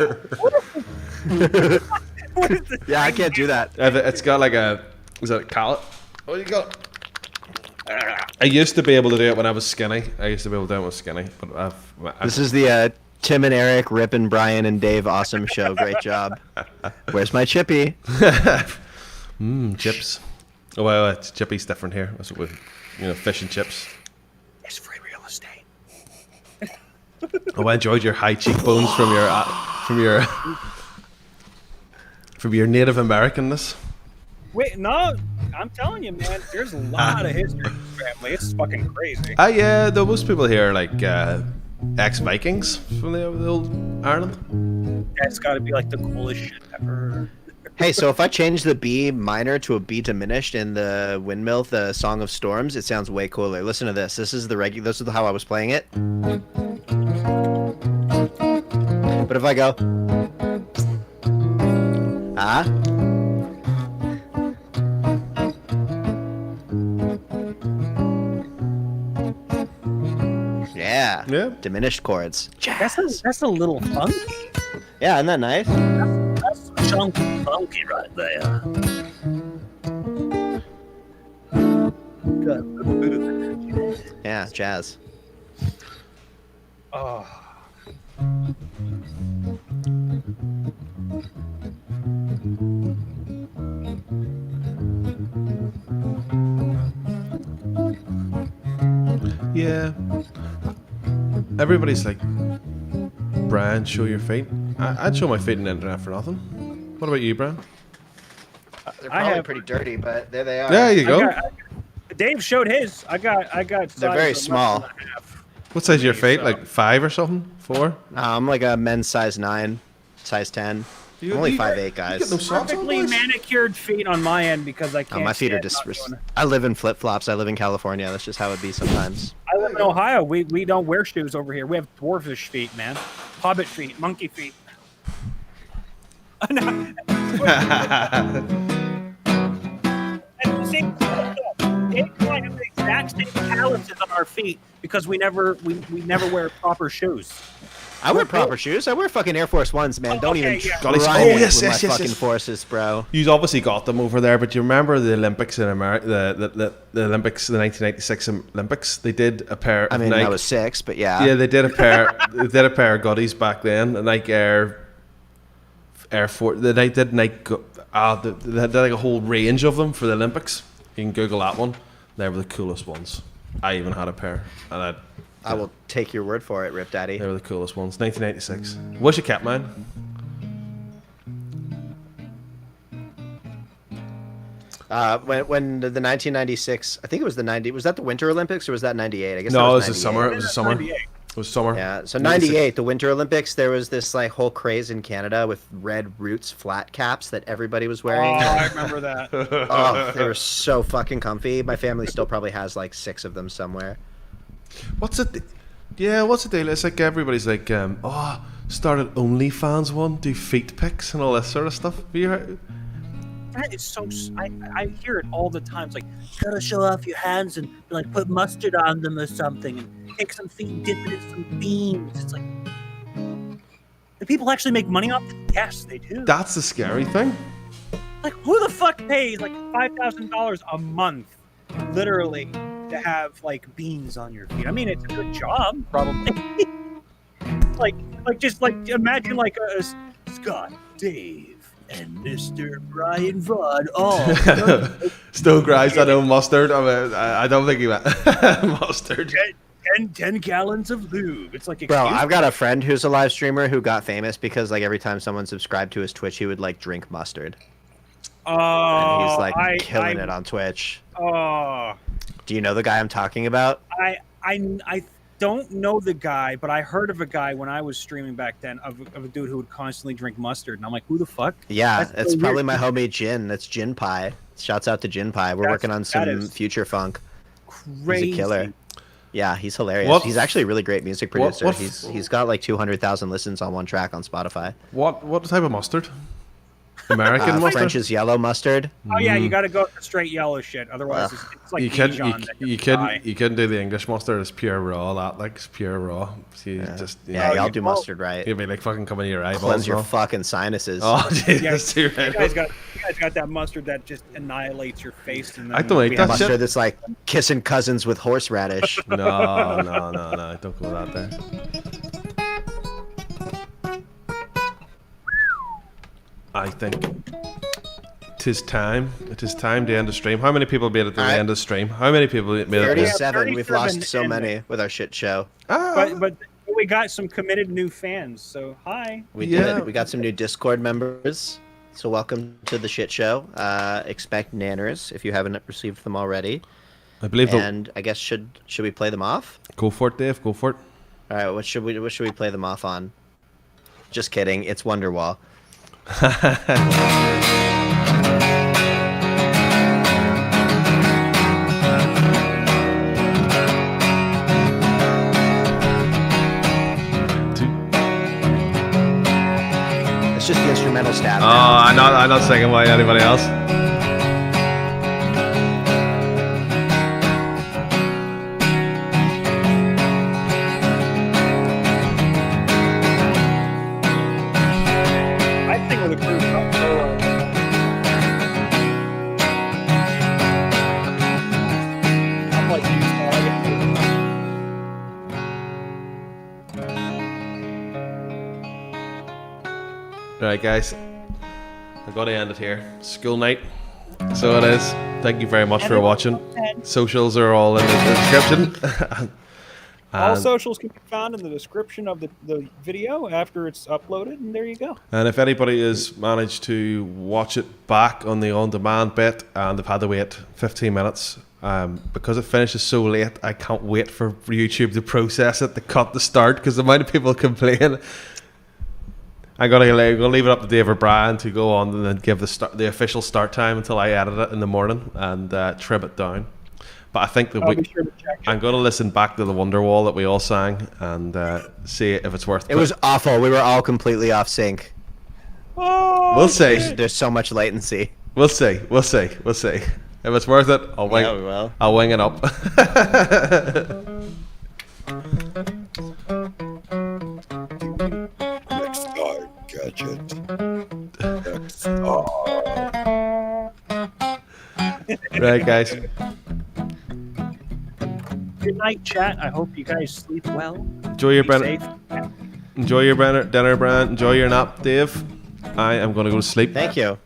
what is this? Yeah, I can't do that. It's got like a. Is that a collet? Oh, you got. I used to be able to do it when I was skinny. But This is the Tim and Eric, Rip and Brian and Dave awesome show. Great job. Where's my chippy? Chips. Oh well, chippy's different here. That's what we, fish and chips. It's free real estate. Oh, I enjoyed your high cheekbones from your Native Americanness. Wait, no, I'm telling you, man, there's a lot of history in this family. It's fucking crazy. Yeah, though most people here are like ex-Vikings from the old Ireland. That's got to be like the coolest shit ever. Hey, so if I change the B minor to a B diminished in the Windmill, the Song of Storms, it sounds way cooler. Listen to this. This is This is how I was playing it. But if I go, yeah, diminished chords. That's a little funky. Yeah, isn't that nice? That's chunky funky right there. Yeah, jazz. Oh. Yeah. Everybody's like, Brian, show your feet. I'd show my feet in the internet for nothing. What about you, Brian? They're probably pretty dirty, but there they are. There you go. Dave showed his. I got. They're very small. What size are your feet? Like 5 or something? 4? I'm like a men's size 9, size 10. I'm only 5'8", guys. You get no socks on, Perfectly boys? manicured feet on my end because I can't. My feet are I live in flip-flops. I live in California. That's just how it be sometimes. I live in Ohio. We don't wear shoes over here. We have dwarfish feet, man. Hobbit feet, monkey feet. And see, Dave and I have the exact same calluses on our feet because we never wear proper shoes. I wear proper shoes. I wear fucking Air Force Ones, man. Don't even try Oh, it yes, with yes, my yes, fucking yes. forces, bro. You obviously got them over there, but you remember the Olympics in America, the Olympics, the 1996 Olympics. They did a pair. I mean, Nike, I was 6, but yeah. Yeah, they did a pair. They did a pair of goodies back then. The Nike Air Force. They did Nike. They had like a whole range of them for the Olympics. You can Google that one. They were the coolest ones. I even had a pair, and I will take your word for it, Rip Daddy. they were the coolest ones. 1996. Wish you kept mine. When the 1996, I think it was the 90. Was that the Winter Olympics or was that 98? I guess No, that it was the 98. summer. It was the summer. 98. It was summer. Yeah, so 98, the Winter Olympics, there was this like whole craze in Canada with Red Roots flat caps that everybody was Oh, wearing. I remember that. Oh, they were so fucking comfy. My family still probably has like 6 of them somewhere. What's it? Yeah, what's the deal? It's like everybody's like, started OnlyFans one, do feet pics and all this sort of stuff. Have you heard? That is so. I hear it all the time. It's like, gotta show off your hands and like put mustard on them or something, and take some feet and dip it in some beans. It's like, do people actually make money off it? Yes, they do. That's the scary thing. Like, who the fuck pays like $5,000 a month, literally, to have like beans on your feet? I mean, it's a good job, probably. like just like imagine like a Scott, Dave, and Mr. Brian Vaughn. Oh, Stone Grimes, I know mustard. I don't think he meant mustard. 10 gallons of lube. It's like, Bro, excuse I've got a friend who's a live streamer who got famous because like every time someone subscribed to his Twitch, he would like drink mustard. Oh, And he's like killing it on Twitch. Oh, Do you know the guy I'm talking about? I don't know the guy, but I heard of a guy when I was streaming back then of a dude who would constantly drink mustard, and I'm like, who the fuck? Yeah, That's it's so probably weird. my homie Jin. That's Jin Pie. Shouts out to Jin Pie. We're working on that some is future funk. Crazy. He's a killer. Yeah, he's hilarious. What- He's actually a really great music what- producer. what- He's got like 200,000 listens on one track on Spotify. What type of mustard? American mustard. French's yellow mustard. Oh yeah, you got to go with the straight yellow shit. Otherwise, it's like You Dijon that you'll die. couldn't do the English mustard. It's pure raw. That like it's pure raw. So you just Yeah, Oh, y'all you- do mustard right. You'd be like fucking coming to your eyeballs. Cleanse your now. fucking sinuses. Oh, Yeah, Jesus, too you right. guys got that mustard that just annihilates your face. And then I don't eat we that have- Mustard shit. that's like kissing cousins with horseradish. No. Don't go that there. I think tis time. It is time to end the stream. How many people made it to the Alright. end of the stream? How many people made it? To 37. We've 37 lost so and- many with our shit show. but we got some committed new fans. So hi. We Yeah. did. We got some new Discord members. So welcome to the shit show. Expect nanners if you haven't received them already. I believe. And I guess should we play them off? Go for it, Dave. Go for it. All right. What should we play them off on? Just kidding. It's Wonderwall. It's just the instrumental stab. Oh, I'm not singing by anybody else. I think with a group. I'm like, Right, guys. I gotta end it here. School night. So it is. Thank you very much for watching. Socials are all in the description. all And- socials can be found in the description of the video after it's uploaded, and there you go. And if anybody has managed to watch it back on the on-demand bit and they've had to wait 15 minutes, because it finishes so late, I can't wait for YouTube to process it, to cut the start, because the amount of people complain. I'm gonna leave it up to Dave or Brian to go on and then give the official start time until I edit it in the morning and trim it down. But I think I'll be sure to check it. I'm gonna listen back to the Wonderwall that we all sang and see if it's worth. It was awful. We were all completely off sync. Oh, We'll see. There's so much latency. We'll see. We'll see. We'll see. If it's worth it, I'll wing. Yeah, we will. I'll wing it up. Next star gadget. Next star. Right, guys. Good night, chat. I hope you guys sleep well. Enjoy your Be dinner. safe. Enjoy your dinner, Brian. Enjoy your nap, Dave. I am gonna go to sleep. Thank you.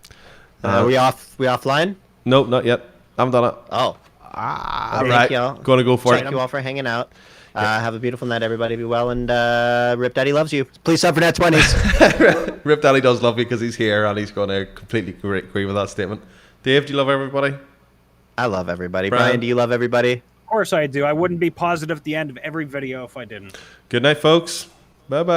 We offline? Nope, not yet. I haven't done it. Oh. All Thank right. y'all. Gonna go for Thank it. you all for hanging out. Have a beautiful night, everybody. Be well, and Rip Daddy loves you. Please sub for net 20s. Rip Daddy does love me because he's here and he's gonna completely agree with that statement. Dave, do you love everybody? I love everybody. Brian. Brian, do you love everybody? Of course I do. I wouldn't be positive at the end of every video if I didn't. Good night, folks. Bye bye.